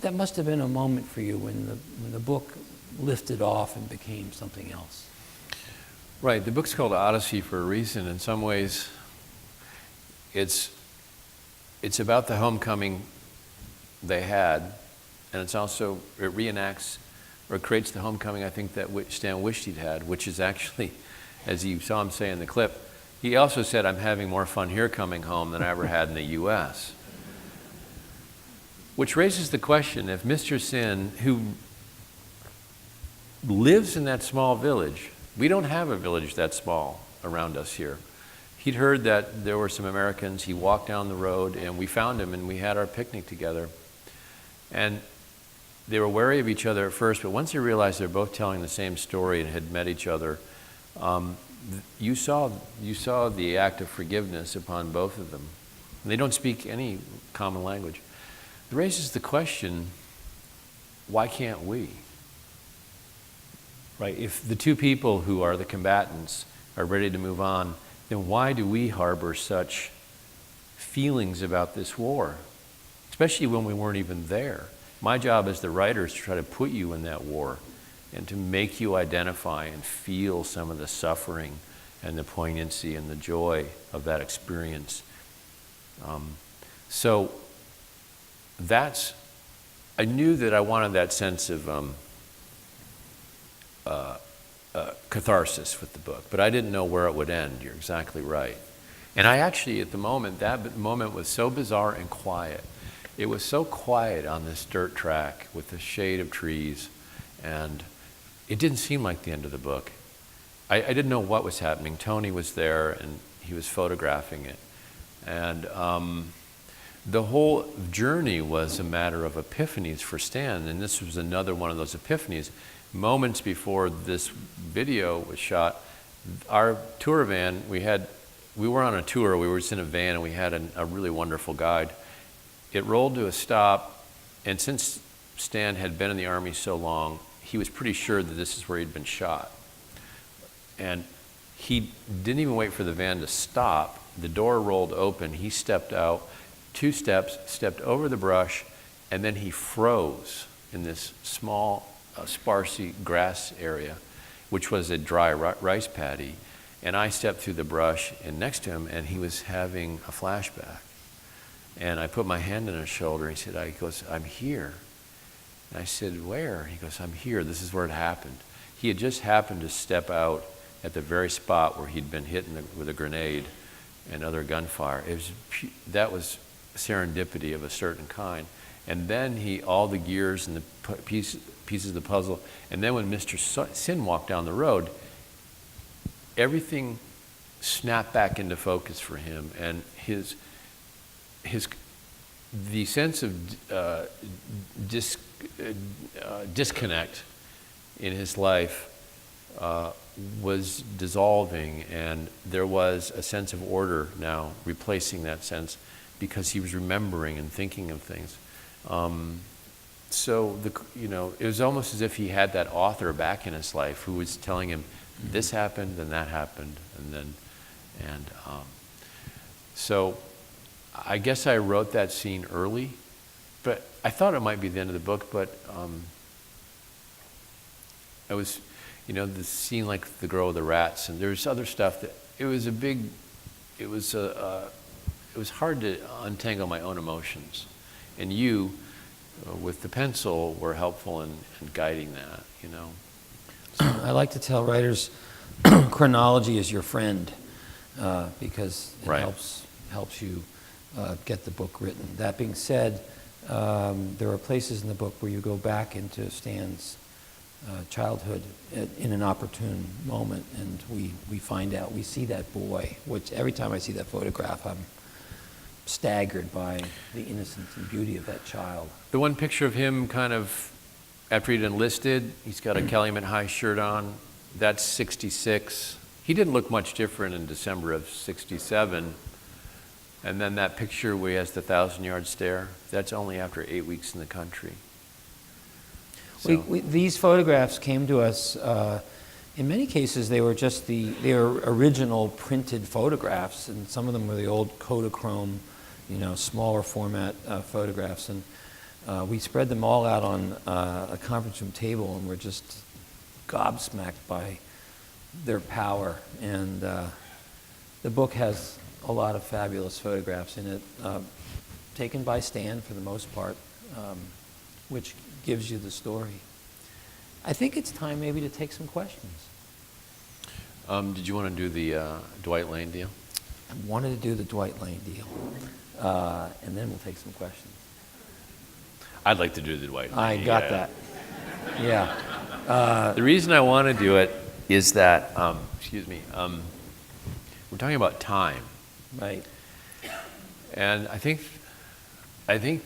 That must have been a moment for you when the book lifted off and became something else. Right, the book's called Odyssey for a reason. In some ways, it's about the homecoming they had, and it reenacts or creates the homecoming I think that Stan wished he'd had, which is actually, as you saw him say in the clip, he also said, "I'm having more fun here coming home than I ever had in the U.S." Which raises the question, if Mr. Sin, who lives in that small village, we don't have a village that small around us here. He'd heard that there were some Americans. He walked down the road, and we found him, and we had our picnic together. And they were wary of each other at first, but once they realized they're both telling the same story and had met each other, you saw the act of forgiveness upon both of them. And they don't speak any common language. It raises the question, why can't we? Right, if the two people who are the combatants are ready to move on, then why do we harbor such feelings about this war? Especially when we weren't even there. My job as the writer is to try to put you in that war and to make you identify and feel some of the suffering and the poignancy and the joy of that experience. So I knew that I wanted that sense of catharsis with the book, but I didn't know where it would end. You're exactly right. And I actually, at the moment, that moment was so bizarre and quiet. It was so quiet on this dirt track with the shade of trees, and it didn't seem like the end of the book. I didn't know what was happening. Tony was there, and he was photographing it. And the whole journey was a matter of epiphanies for Stan, and this was another one of those epiphanies. Moments before this video was shot, our tour van, we were on a tour, we were just in a van, and we had a really wonderful guide. It rolled to a stop, and since Stan had been in the Army so long, he was pretty sure that this is where he'd been shot. And he didn't even wait for the van to stop. The door rolled open, he stepped out, 2 steps, stepped over the brush, and then he froze in this small, sparsy grass area, which was a dry rice paddy. And I stepped through the brush and next to him, and he was having a flashback. And I put my hand on his shoulder, and he goes, "I'm here." And I said, "Where?" He goes, "I'm here. This is where it happened." He had just happened to step out at the very spot where he'd been hit with a grenade and other gunfire. That was serendipity of a certain kind. And then all the gears and the pieces of the puzzle, and then when Mr. Sin walked down the road, everything snapped back into focus for him, and the sense of disconnect in his life was dissolving, and there was a sense of order now replacing that sense, because he was remembering and thinking of things. So it was almost as if he had that author back in his life who was telling him, this happened and that happened, so I guess I wrote that scene early, but I thought it might be the end of the book. But it was, the scene like the girl with the rats, and there's other stuff that it was hard to untangle my own emotions, and you, with the pencil, were helpful in guiding that. I like to tell writers chronology is your friend, because it Right. helps you get the book written. That being said, there are places in the book where you go back into Stan's childhood in an opportune moment, and we find out, we see that boy, which every time I see that photograph, I'm staggered by the innocence and beauty of that child. The one picture of him kind of after he'd enlisted, he's got a Calumet High shirt on. That's 66. He didn't look much different in December of 67. And then that picture where he has the 1,000-yard stare, that's only after 8 weeks in the country. So. These photographs came to us, in many cases they were just they were original printed photographs, and some of them were the old Kodachrome, smaller format photographs. And we spread them all out on a conference room table, and we're just gobsmacked by their power. And the book has a lot of fabulous photographs in it, taken by Stan for the most part, which gives you the story. I think it's time maybe to take some questions. Did you want to do the Dwight Lane deal? I wanted to do the Dwight Lane deal, and then we'll take some questions. I'd like to do the Dwight Lane. I got that. Yeah. The reason I want to do it is that, we're talking about time. Right. And I think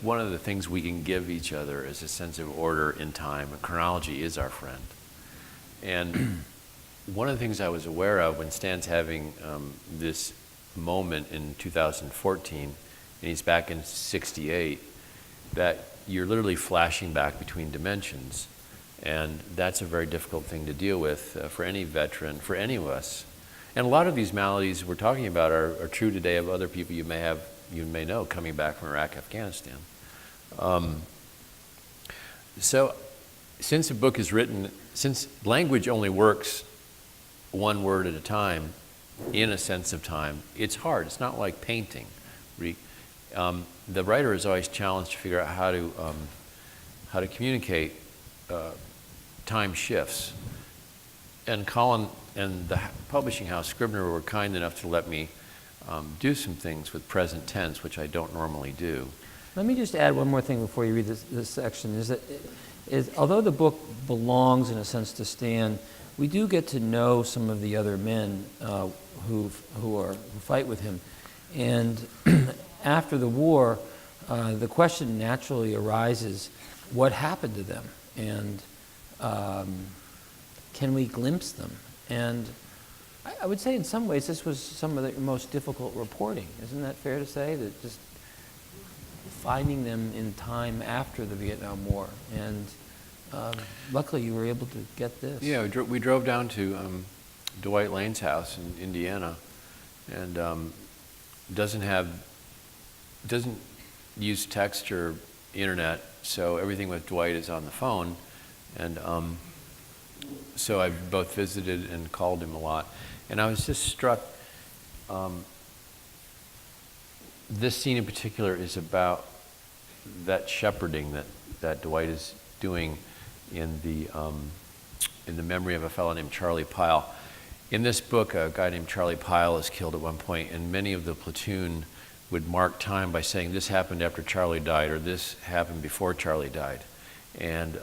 one of the things we can give each other is a sense of order in time. And chronology is our friend. And one of the things I was aware of when Stan's having this moment in 2014, and he's back in 68, that you're literally flashing back between dimensions. And that's a very difficult thing to deal with for any veteran, for any of us. And a lot of these maladies we're talking about are true today of other people you may know coming back from Iraq, Afghanistan. So since a book is written, since language only works one word at a time, in a sense of time. It's hard. It's not like painting. The writer is always challenged to figure out how to communicate time shifts. And Colin and the publishing house, Scribner, were kind enough to let me do some things with present tense, which I don't normally do. Let me just add one more thing before you read this section, is although the book belongs, in a sense, to Stan, we do get to know some of the other men who fight with him. And after the war, the question naturally arises, what happened to them? And can we glimpse them? And I would say in some ways this was some of the most difficult reporting. Isn't that fair to say? That just finding them in time after the Vietnam War. And luckily you were able to get this. Yeah, we drove down to Dwight Lane's house in Indiana, and doesn't use text or internet, so everything with Dwight is on the phone. And so I both visited and called him a lot. And I was just struck, this scene in particular is about that shepherding that Dwight is doing in the memory of a fellow named Charlie Pyle. In this book, a guy named Charlie Pyle is killed at one point, and many of the platoon would mark time by saying this happened after Charlie died, or this happened before Charlie died. And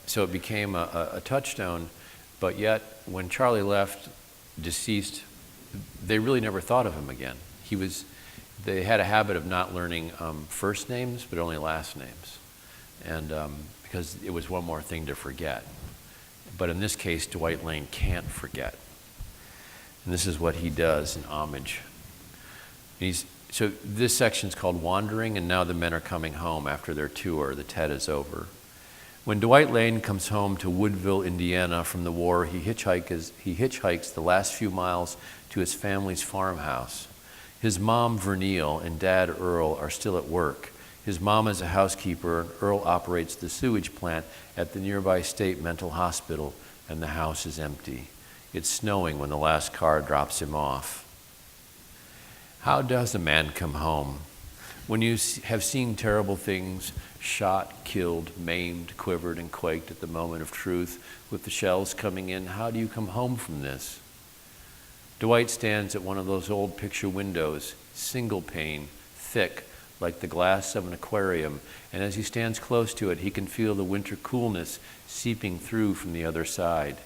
so it became a touchstone, but yet when Charlie left, deceased, they really never thought of him again. They had a habit of not learning first names, but only last names, and because it was one more thing to forget. But in this case, Dwight Lane can't forget. And this is what he does in homage. So this section's called Wandering, and now the men are coming home after their tour. The TED is over. When Dwight Lane comes home to Woodville, Indiana from the war, he hitchhikes the last few miles to his family's farmhouse. His mom, Vernile, and dad, Earl, are still at work. His mom is a housekeeper, and Earl operates the sewage plant at the nearby state mental hospital, and the house is empty. It's snowing when the last car drops him off. How does a man come home? When you have seen terrible things, shot, killed, maimed, quivered, and quaked at the moment of truth, with the shells coming in, how do you come home from this? Dwight stands at one of those old picture windows, single pane, thick, like the glass of an aquarium, and as he stands close to it, he can feel the winter coolness seeping through from the other side.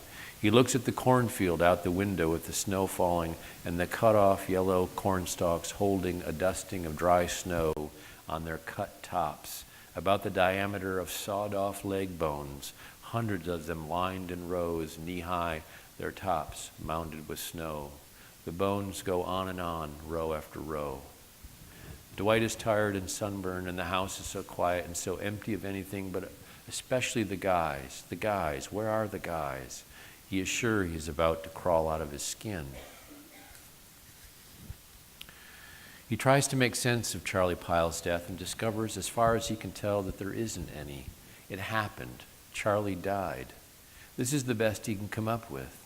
He looks at the cornfield out the window with the snow falling and the cut-off yellow corn stalks holding a dusting of dry snow on their cut tops, about the diameter of sawed-off leg bones, hundreds of them lined in rows, knee-high, their tops mounded with snow. The bones go on, row after row. Dwight is tired and sunburned, and the house is so quiet and so empty of anything, but especially the guys. The guys, where are the guys? He is sure he's about to crawl out of his skin. He tries to make sense of Charlie Pyle's death and discovers, as far as he can tell, that there isn't any. It happened. Charlie died. This is the best he can come up with.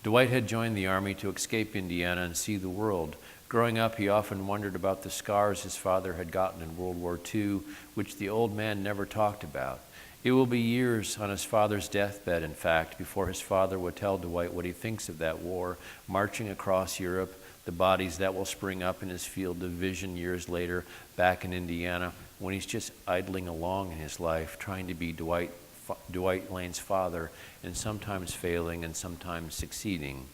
Dwight had joined the Army to escape Indiana and see the world. Growing up, he often wondered about the scars his father had gotten in World War II, which the old man never talked about. It will be years on his father's deathbed, in fact, before his father would tell Dwight what he thinks of that war, marching across Europe, the bodies that will spring up in his field of vision years later, back in Indiana, when he's just idling along in his life, trying to be Dwight Lane's father, and sometimes failing and sometimes succeeding.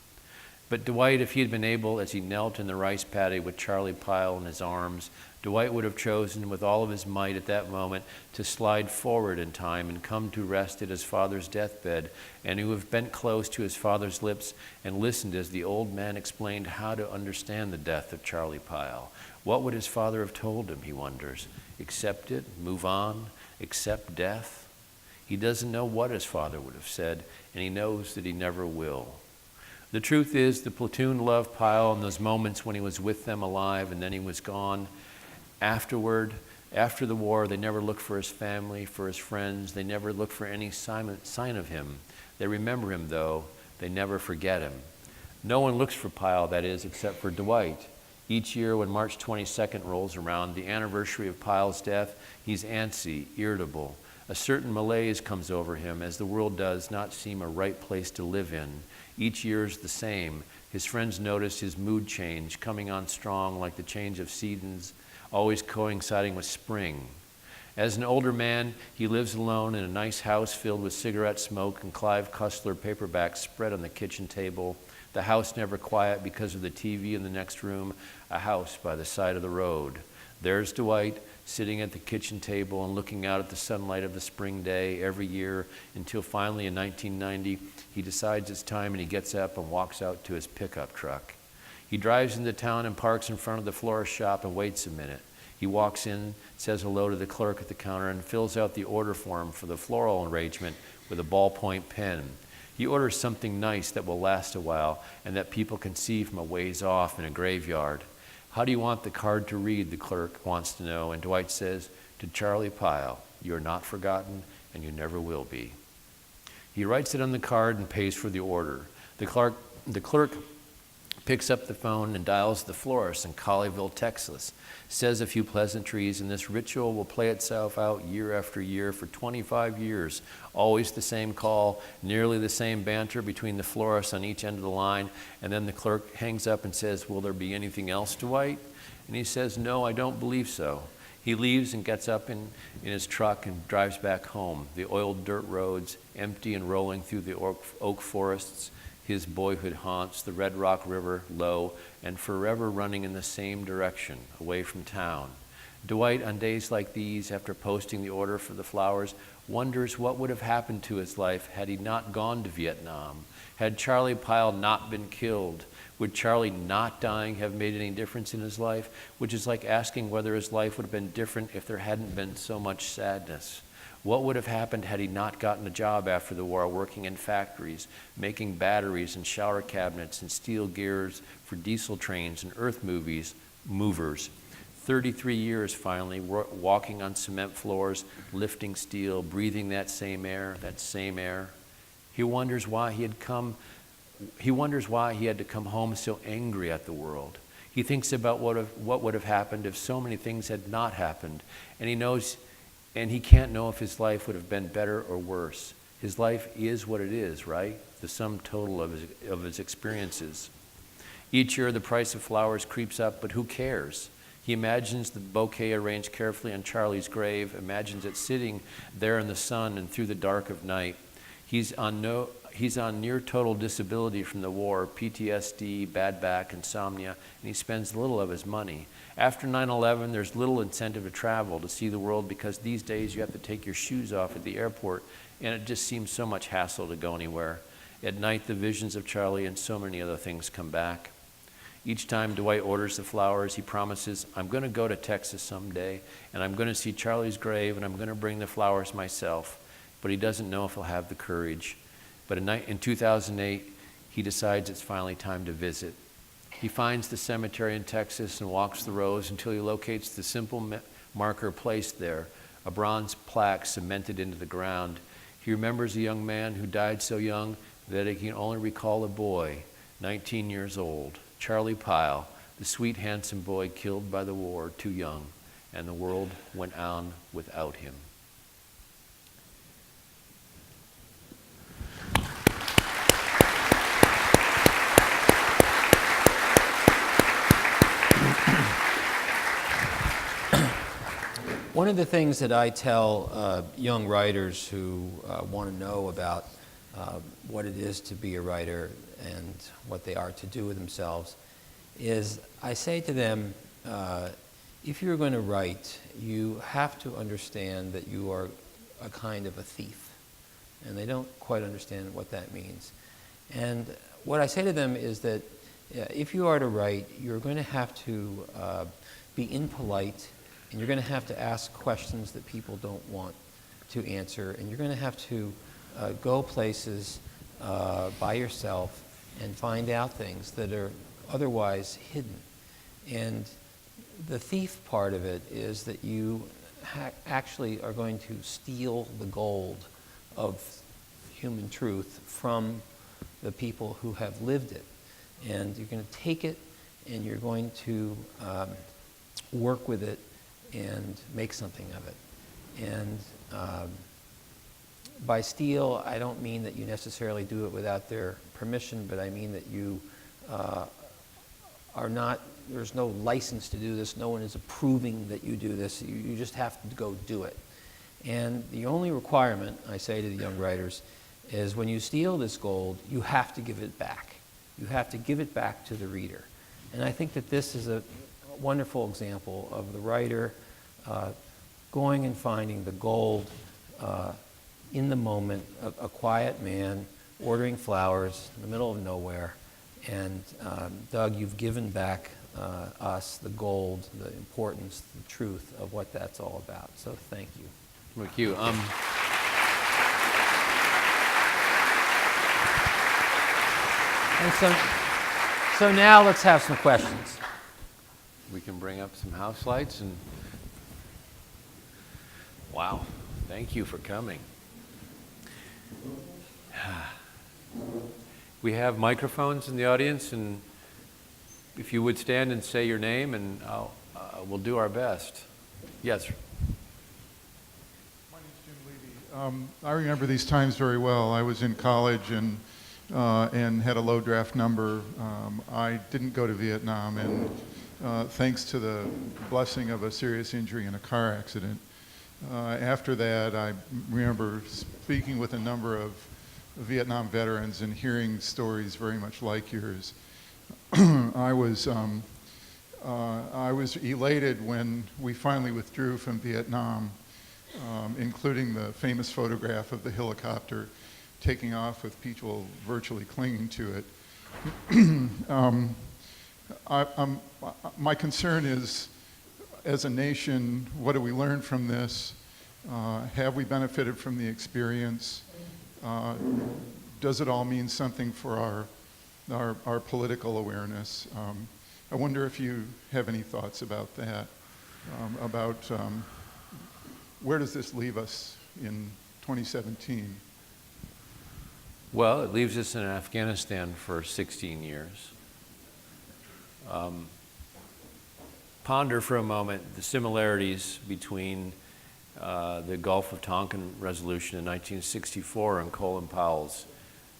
But Dwight, if he had been able, as he knelt in the rice paddy with Charlie Pyle in his arms, Dwight would have chosen with all of his might at that moment to slide forward in time and come to rest at his father's deathbed, and he would have bent close to his father's lips and listened as the old man explained how to understand the death of Charlie Pyle. What would his father have told him, he wonders? Accept it, move on, accept death? He doesn't know what his father would have said, and he knows that he never will. The truth is, the platoon loved Pyle in those moments when he was with them alive and then he was gone. Afterward, after the war, they never looked for his family, for his friends. They never looked for any sign of him. They remember him, though. They never forget him. No one looks for Pyle, that is, except for Dwight. Each year when March 22nd rolls around, the anniversary of Pyle's death, he's antsy, irritable. A certain malaise comes over him, as the world does not seem a right place to live in. Each year is the same. His friends notice his mood change, coming on strong like the change of seasons, always coinciding with spring. As an older man, he lives alone in a nice house filled with cigarette smoke and Clive Cussler paperbacks spread on the kitchen table. The house never quiet because of the TV in the next room, a house by the side of the road. There's Dwight, sitting at the kitchen table and looking out at the sunlight of the spring day every year until finally in 1990, he decides it's time and he gets up and walks out to his pickup truck. He drives into town and parks in front of the florist shop and waits a minute. He walks in, says hello to the clerk at the counter, and fills out the order form for the floral arrangement with a ballpoint pen. He orders something nice that will last a while and that people can see from a ways off in a graveyard. How do you want the card to read, the clerk wants to know, and Dwight says, to Charlie Pyle, you're not forgotten and you never will be. He writes it on the card and pays for the order. The clerk picks up the phone and dials the florist in Colleyville, Texas, says a few pleasantries, and this ritual will play itself out year after year for 25 years. Always the same call, nearly the same banter between the florist on each end of the line, and then the clerk hangs up and says, will there be anything else, Dwight? And he says, no, I don't believe so. He leaves and gets up in his truck and drives back home. The oiled dirt roads, empty and rolling through the oak forests, his boyhood haunts, the Red Rock River, low, and forever running in the same direction, away from town. Dwight, on days like these, after posting the order for the flowers, wonders what would have happened to his life had he not gone to Vietnam. Had Charlie Pyle not been killed, would Charlie not dying have made any difference in his life? Which is like asking whether his life would have been different if there hadn't been so much sadness. What would have happened had he not gotten a job after the war working in factories, making batteries and shower cabinets and steel gears for diesel trains and earth movers? 33 years finally, walking on cement floors, lifting steel, breathing that same air. He wonders why he had to come home so angry at the world. He thinks about what would have happened if so many things had not happened, and he can't know if his life would have been better or worse. His life is what it is, right? The sum total of his experiences. Each year the price of flowers creeps up, but who cares? He imagines the bouquet arranged carefully on Charlie's grave, imagines it sitting there in the sun and through the dark of night. He's on near total disability from the war, PTSD, bad back, insomnia, and he spends little of his money. After 9/11, there's little incentive to travel, to see the world, because these days you have to take your shoes off at the airport, and it just seems so much hassle to go anywhere. At night, the visions of Charlie and so many other things come back. Each time Dwight orders the flowers, he promises, I'm going to go to Texas someday, and I'm going to see Charlie's grave, and I'm going to bring the flowers myself. But he doesn't know if he'll have the courage. But in 2008, he decides it's finally time to visit. He finds the cemetery in Texas and walks the rows until he locates the simple marker placed there, a bronze plaque cemented into the ground. He remembers a young man who died so young that he can only recall a boy, 19 years old, Charlie Pyle, the sweet, handsome boy killed by the war, too young, and the world went on without him. One of the things that I tell young writers who want to know about what it is to be a writer and what they are to do with themselves is I say to them, if you're going to write, you have to understand that you are a kind of a thief. And they don't quite understand what that means. And what I say to them is that if you are to write, you're going to have to be impolite, and you're going to have to ask questions that people don't want to answer, and you're going to have to go places by yourself and find out things that are otherwise hidden. And the thief part of it is that you actually are going to steal the gold of human truth from the people who have lived it. And you're going to take it and you're going to work with it and make something of it. And by steal, I don't mean that you necessarily do it without their permission, but I mean that you are not, there's no license to do this, no one is approving that you do this, you just have to go do it. And the only requirement, I say to the young writers, is when you steal this gold, you have to give it back. You have to give it back to the reader. And I think that this is a wonderful example of the writer going and finding the gold in the moment, a quiet man ordering flowers in the middle of nowhere. And Doug, you've given back us the gold, the importance, the truth of what that's all about. So thank you. Thank you. And so now let's have some questions. We can bring up some house lights and wow, thank you for coming. We have microphones in the audience, and if you would stand and say your name, and we'll do our best. Yes. My name's Jim Levy. I remember these times very well. I was in college and had a low draft number. I didn't go to Vietnam, and thanks to the blessing of a serious injury in a car accident. After that, I remember speaking with a number of Vietnam veterans and hearing stories very much like yours. I was elated when we finally withdrew from Vietnam, including the famous photograph of the helicopter taking off with people virtually clinging to it. My concern is, as a nation, what do we learn from this? Have we benefited from the experience? Does it all mean something for our political awareness? I wonder if you have any thoughts about that, where does this leave us in 2017? Well, it leaves us in Afghanistan for 16 years. Ponder for a moment the similarities between the Gulf of Tonkin resolution in 1964 and Colin Powell's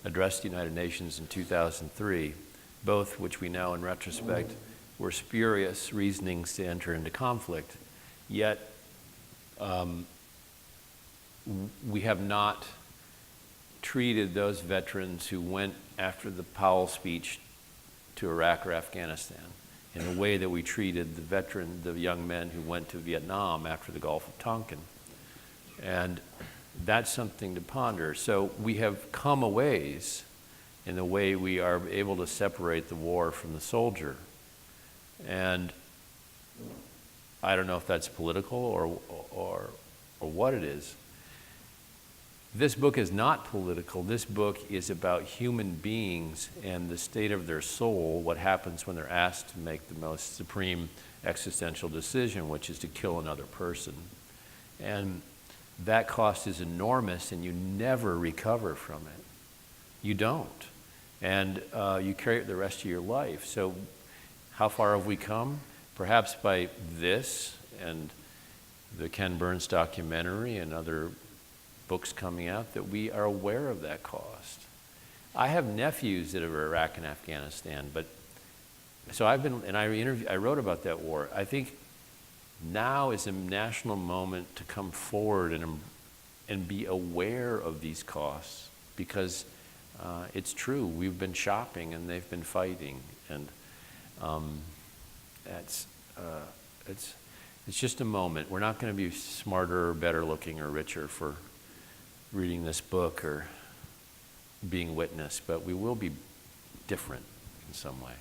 address to the United Nations in 2003, both which we know in retrospect were spurious reasonings to enter into conflict. Yet we have not treated those veterans who went after the Powell speech to Iraq or Afghanistan in a way that we treated the young men who went to Vietnam after the Gulf of Tonkin. And that's something to ponder. So we have come a ways in the way we are able to separate the war from the soldier. And I don't know if that's political or what it is. This book is not political. This book is about human beings and the state of their soul, what happens when they're asked to make the most supreme existential decision, which is to kill another person. And that cost is enormous, and you never recover from it. You don't. And you carry it the rest of your life. So how far have we come? Perhaps by this and the Ken Burns documentary and other books coming out, that we are aware of that cost. I have nephews that are Iraq and Afghanistan, but so I've been, and I wrote about that war. I think now is a national moment to come forward and be aware of these costs, because it's true. We've been shopping and they've been fighting, and it's just a moment. We're not going to be smarter or better looking or richer for reading this book or being witness, but we will be different in some way.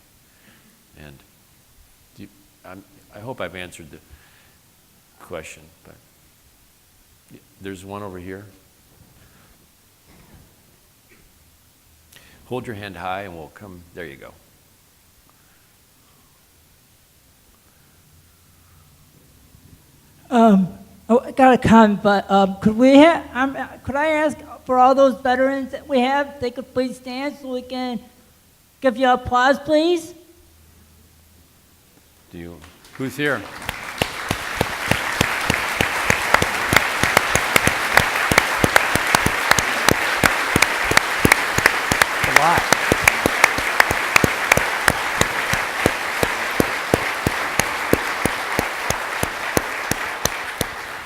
And I hope I've answered the question, but there's one over here. Hold your hand high and we'll come. There you go. I got a comment, but could I ask for all those veterans that we have, they could please stand so we can give you applause, please? Who's here? A lot.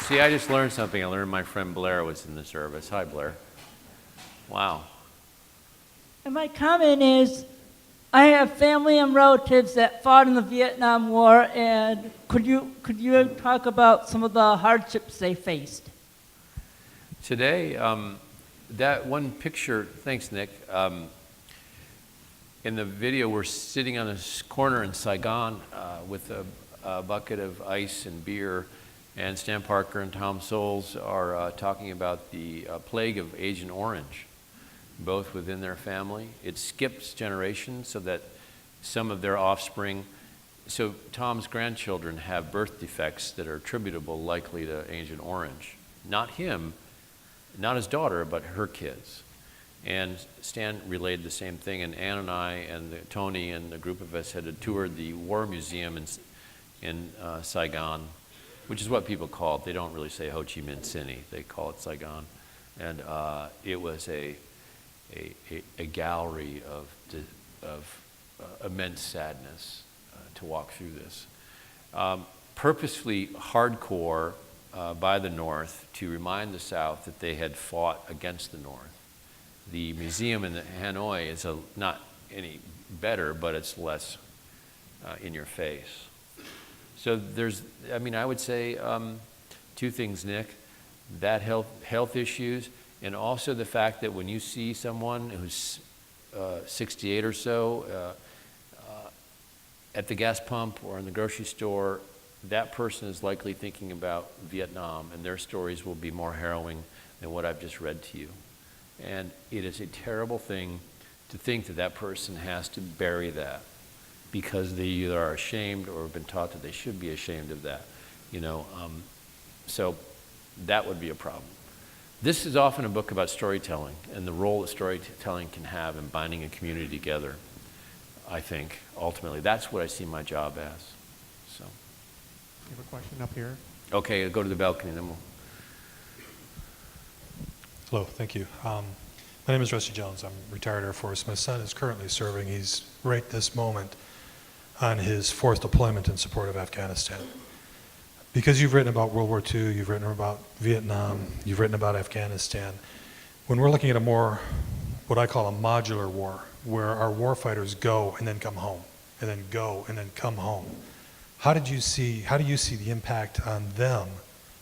See, I just learned something. I learned my friend Blair was in the service. Hi, Blair. Wow. And my comment is, I have family and relatives that fought in the Vietnam War, and could you talk about some of the hardships they faced? Today, that one picture, thanks, Nick. In the video, we're sitting on this corner in Saigon with a bucket of ice and beer, and Stan Parker and Tom Souls are talking about the plague of Agent Orange, both within their family. It skips generations so that some of their offspring, so Tom's grandchildren have birth defects that are attributable likely to Agent Orange. Not him, not his daughter, but her kids. And Stan relayed the same thing, and Ann and I and Tony and a group of us had toured the War Museum in Saigon, which is what people call it. They don't really say Ho Chi Minh City, they call it Saigon. And it was a gallery of immense sadness to walk through this. Purposefully hardcore by the North to remind the South that they had fought against the North. The museum in Hanoi is not any better, but it's less in your face. So I would say two things, Nick. That health issues, and also the fact that when you see someone who's 68 or so at the gas pump or in the grocery store, that person is likely thinking about Vietnam, and their stories will be more harrowing than what I've just read to you. And it is a terrible thing to think that that person has to bury that because they either are ashamed or have been taught that they should be ashamed of that. So that would be a problem. This is often a book about storytelling and the role that storytelling can have in binding a community together, I think, ultimately. That's what I see my job as. So. You have a question up here? Okay, I'll go to the balcony, then we'll... Hello, thank you. My name is Rusty Jones. I'm retired Air Force. My son is currently serving. He's right this moment on his 4th deployment in support of Afghanistan. Because you've written about World War II, you've written about Vietnam, you've written about Afghanistan, when we're looking at a more, what I call a modular war, where our warfighters go and then come home, and then go and then come home, how do you see the impact on them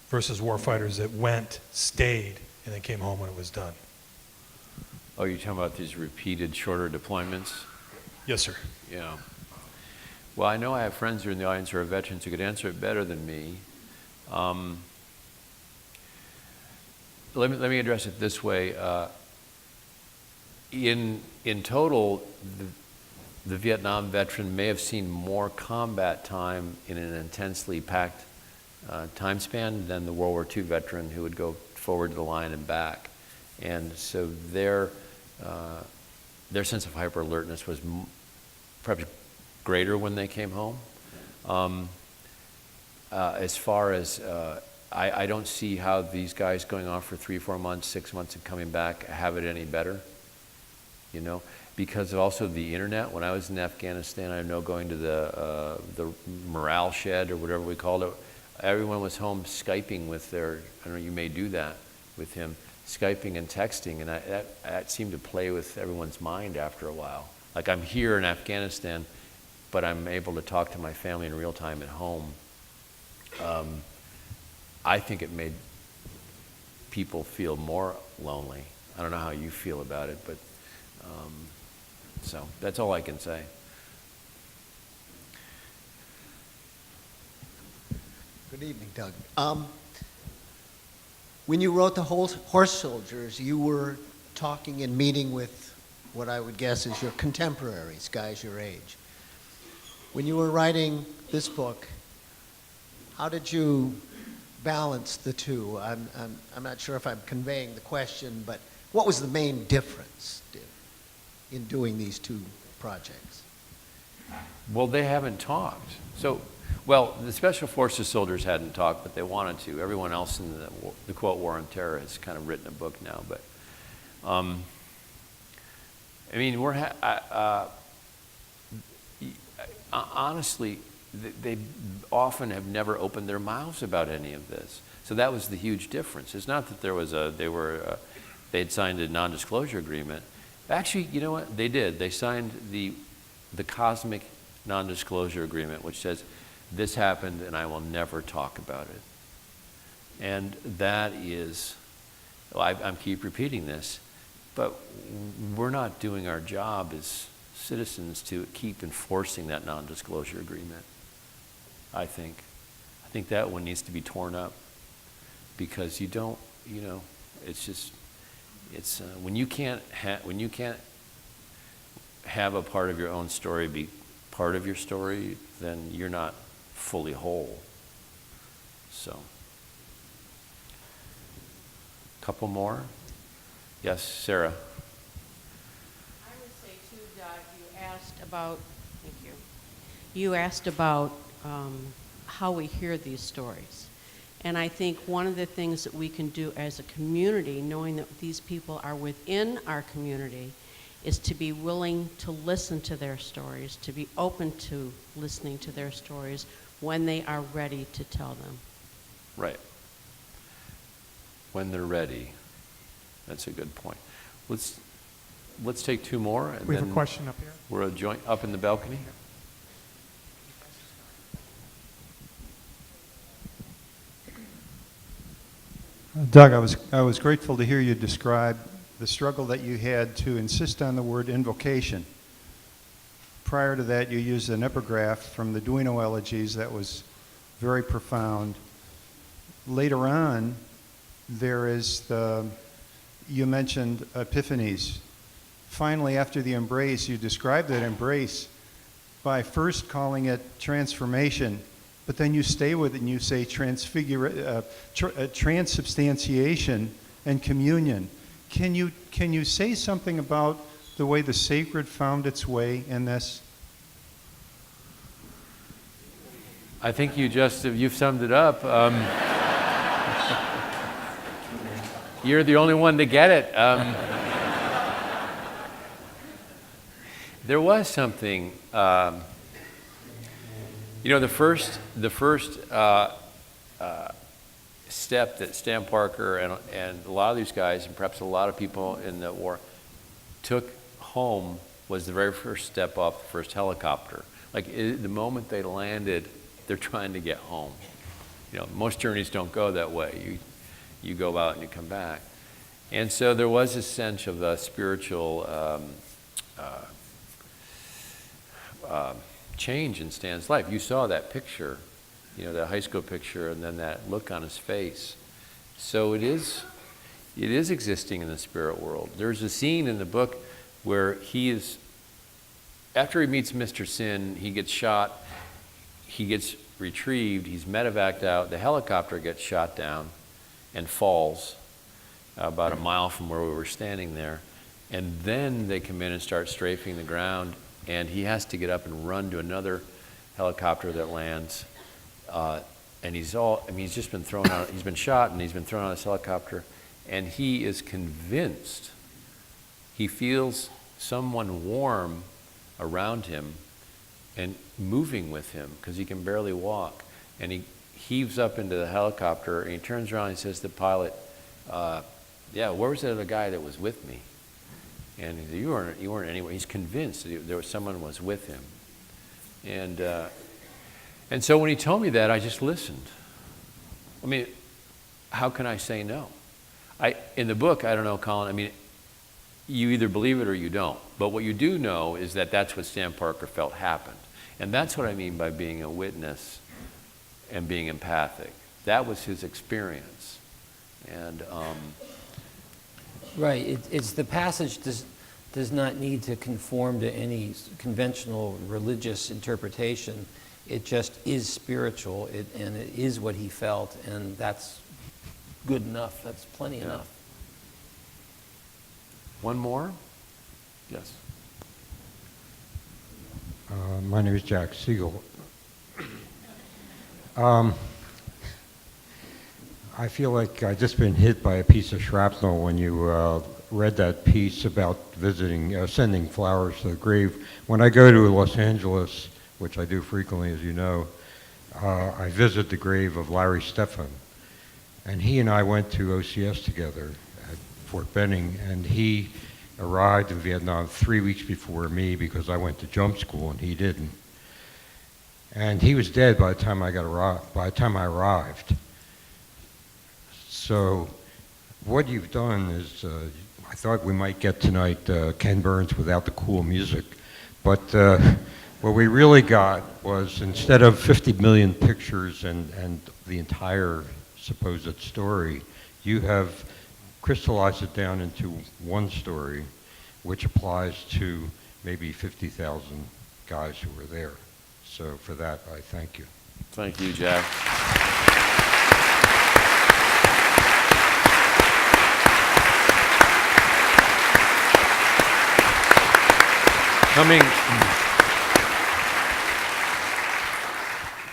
versus warfighters that went, stayed, and then came home when it was done? Oh, you're talking about these repeated shorter deployments? Yes, sir. Yeah. Well, I know I have friends here in the audience who are veterans who could answer it better than me. Let me address it this way. In total, the Vietnam veteran may have seen more combat time in an intensely packed time span than the World War II veteran who would go forward to the line and back. And so their sense of hyper alertness was perhaps greater when they came home. As far as I don't see how these guys going off for 3, 4 months, 6 months and coming back have it any better, because of also the internet. When I was in Afghanistan, I know going to the morale shed or whatever we called it, everyone was home Skyping with their, I don't know, you may do that with him, Skyping and texting, and that seemed to play with everyone's mind after a while. Like, I'm here in Afghanistan, but I'm able to talk to my family in real time at home. I think it made people feel more lonely. I don't know how you feel about it, but so that's all I can say. Good evening, Doug. When you wrote the Horse Soldiers, you were talking and meeting with what I would guess is your contemporaries, guys your age. When you were writing this book, how did you balance the two? I'm not sure if I'm conveying the question, but what was the main difference in doing these two projects? Well, they haven't talked. So, well, the Special Forces soldiers hadn't talked, but they wanted to. Everyone else in the quote War on Terror has kind of written a book now. But, I mean, honestly, they often have never opened their mouths about any of this. So that was the huge difference. It's not that they'd signed a non-disclosure agreement. Actually, you know what? They did. They signed the cosmic non-disclosure agreement, which says, this happened and I will never talk about it. And that is, I keep repeating this, but we're not doing our job as citizens to keep enforcing that non-disclosure agreement, I think. I think that one needs to be torn up, because you don't, it's just, it's, when you can't have a part of your own story be part of your story, then you're not fully whole. So, couple more. Yes, Sarah. I would say too, Doug, you asked about how we hear these stories. And I think one of the things that we can do as a community, knowing that these people are within our community, is to be willing to listen to their stories, to be open to listening to their stories when they are ready to tell them. Right. When they're ready. That's a good point. Let's take two more. And We have then a question up here. We're up in the balcony. Doug, I was grateful to hear you describe the struggle that you had to insist on the word invocation. Prior to that, you used an epigraph from the Duino elegies that was very profound. Later on, you mentioned epiphanies. Finally, after the embrace, you described that embrace by first calling it transformation, but then you stay with it and you say transubstantiation and communion. Can you say something about the way the sacred found its way in this? I think you've summed it up. You're the only one to get it. There was something. The first step that Stan Parker and a lot of these guys, and perhaps a lot of people in the war, took home was the very first step off the first helicopter. The moment they landed, they're trying to get home. Most journeys don't go that way. You go out and you come back. And so there was a sense of the spiritual change in Stan's life. You saw that picture, that high school picture, and then that look on his face. So it is existing in the spirit world. There's a scene in the book where after he meets Mr. Sin, he gets shot, he gets retrieved, he's medevaced out, the helicopter gets shot down and falls about a mile from where we were standing there. And then they come in and start strafing the ground, and he has to get up and run to another helicopter that lands. And he's just been thrown out, he's been shot and he's been thrown out of this helicopter, and he is convinced, he feels someone warm around him and moving with him because he can barely walk. And he heaves up into the helicopter and he turns around and he says to the pilot, where was that other guy that was with me? And he said, you weren't anywhere. He's convinced that someone was with him. And so when he told me that, I just listened. I mean, how can I say no? In the book, I don't know, Colin, you either believe it or you don't. But what you do know is that that's what Stan Parker felt happened. And that's what I mean by being a witness and being empathic. That was his experience. And Right. It's the passage does not need to conform to any conventional religious interpretation. It just is spiritual, and it is what he felt, and that's good enough. That's plenty enough. One more? Yes. My name is Jack Siegel. I feel like I've just been hit by a piece of shrapnel when you read that piece about visiting, sending flowers to the grave. When I go to Los Angeles, which I do frequently, as you know, I visit the grave of Larry Stephan. And he and I went to OCS together at Fort Benning, and he arrived in Vietnam 3 weeks before me because I went to jump school and he didn't. And he was dead by the time I arrived. So what you've done is, I thought we might get tonight Ken Burns without the cool music, but what we really got was, instead of 50 million pictures and the entire supposed story, you have crystallized it down into one story, which applies to maybe 50,000 guys who were there. So for that, I thank you. Thank you, Jack.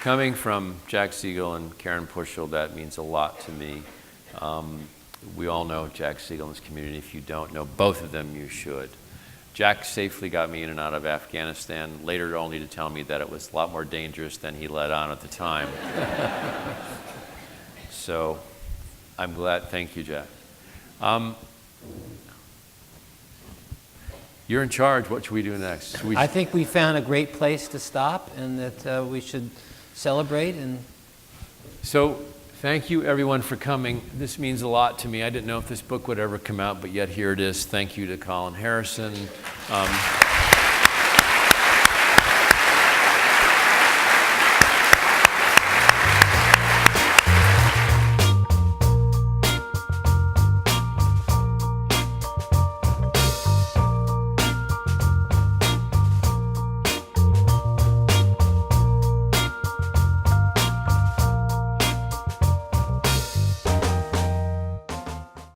Coming from Jack Siegel and Karen Puschel, that means a lot to me. We all know Jack Siegel in this community. If you don't know both of them, you should. Jack safely got me in and out of Afghanistan, later only to tell me that it was a lot more dangerous than he let on at the time. So I'm glad. Thank you, Jack. You're in charge. What should we do next? I think we found a great place to stop, and that we should celebrate. And so thank you, everyone, for coming. This means a lot to me. I didn't know if this book would ever come out, but yet here it is. Thank you to Colin Harrison.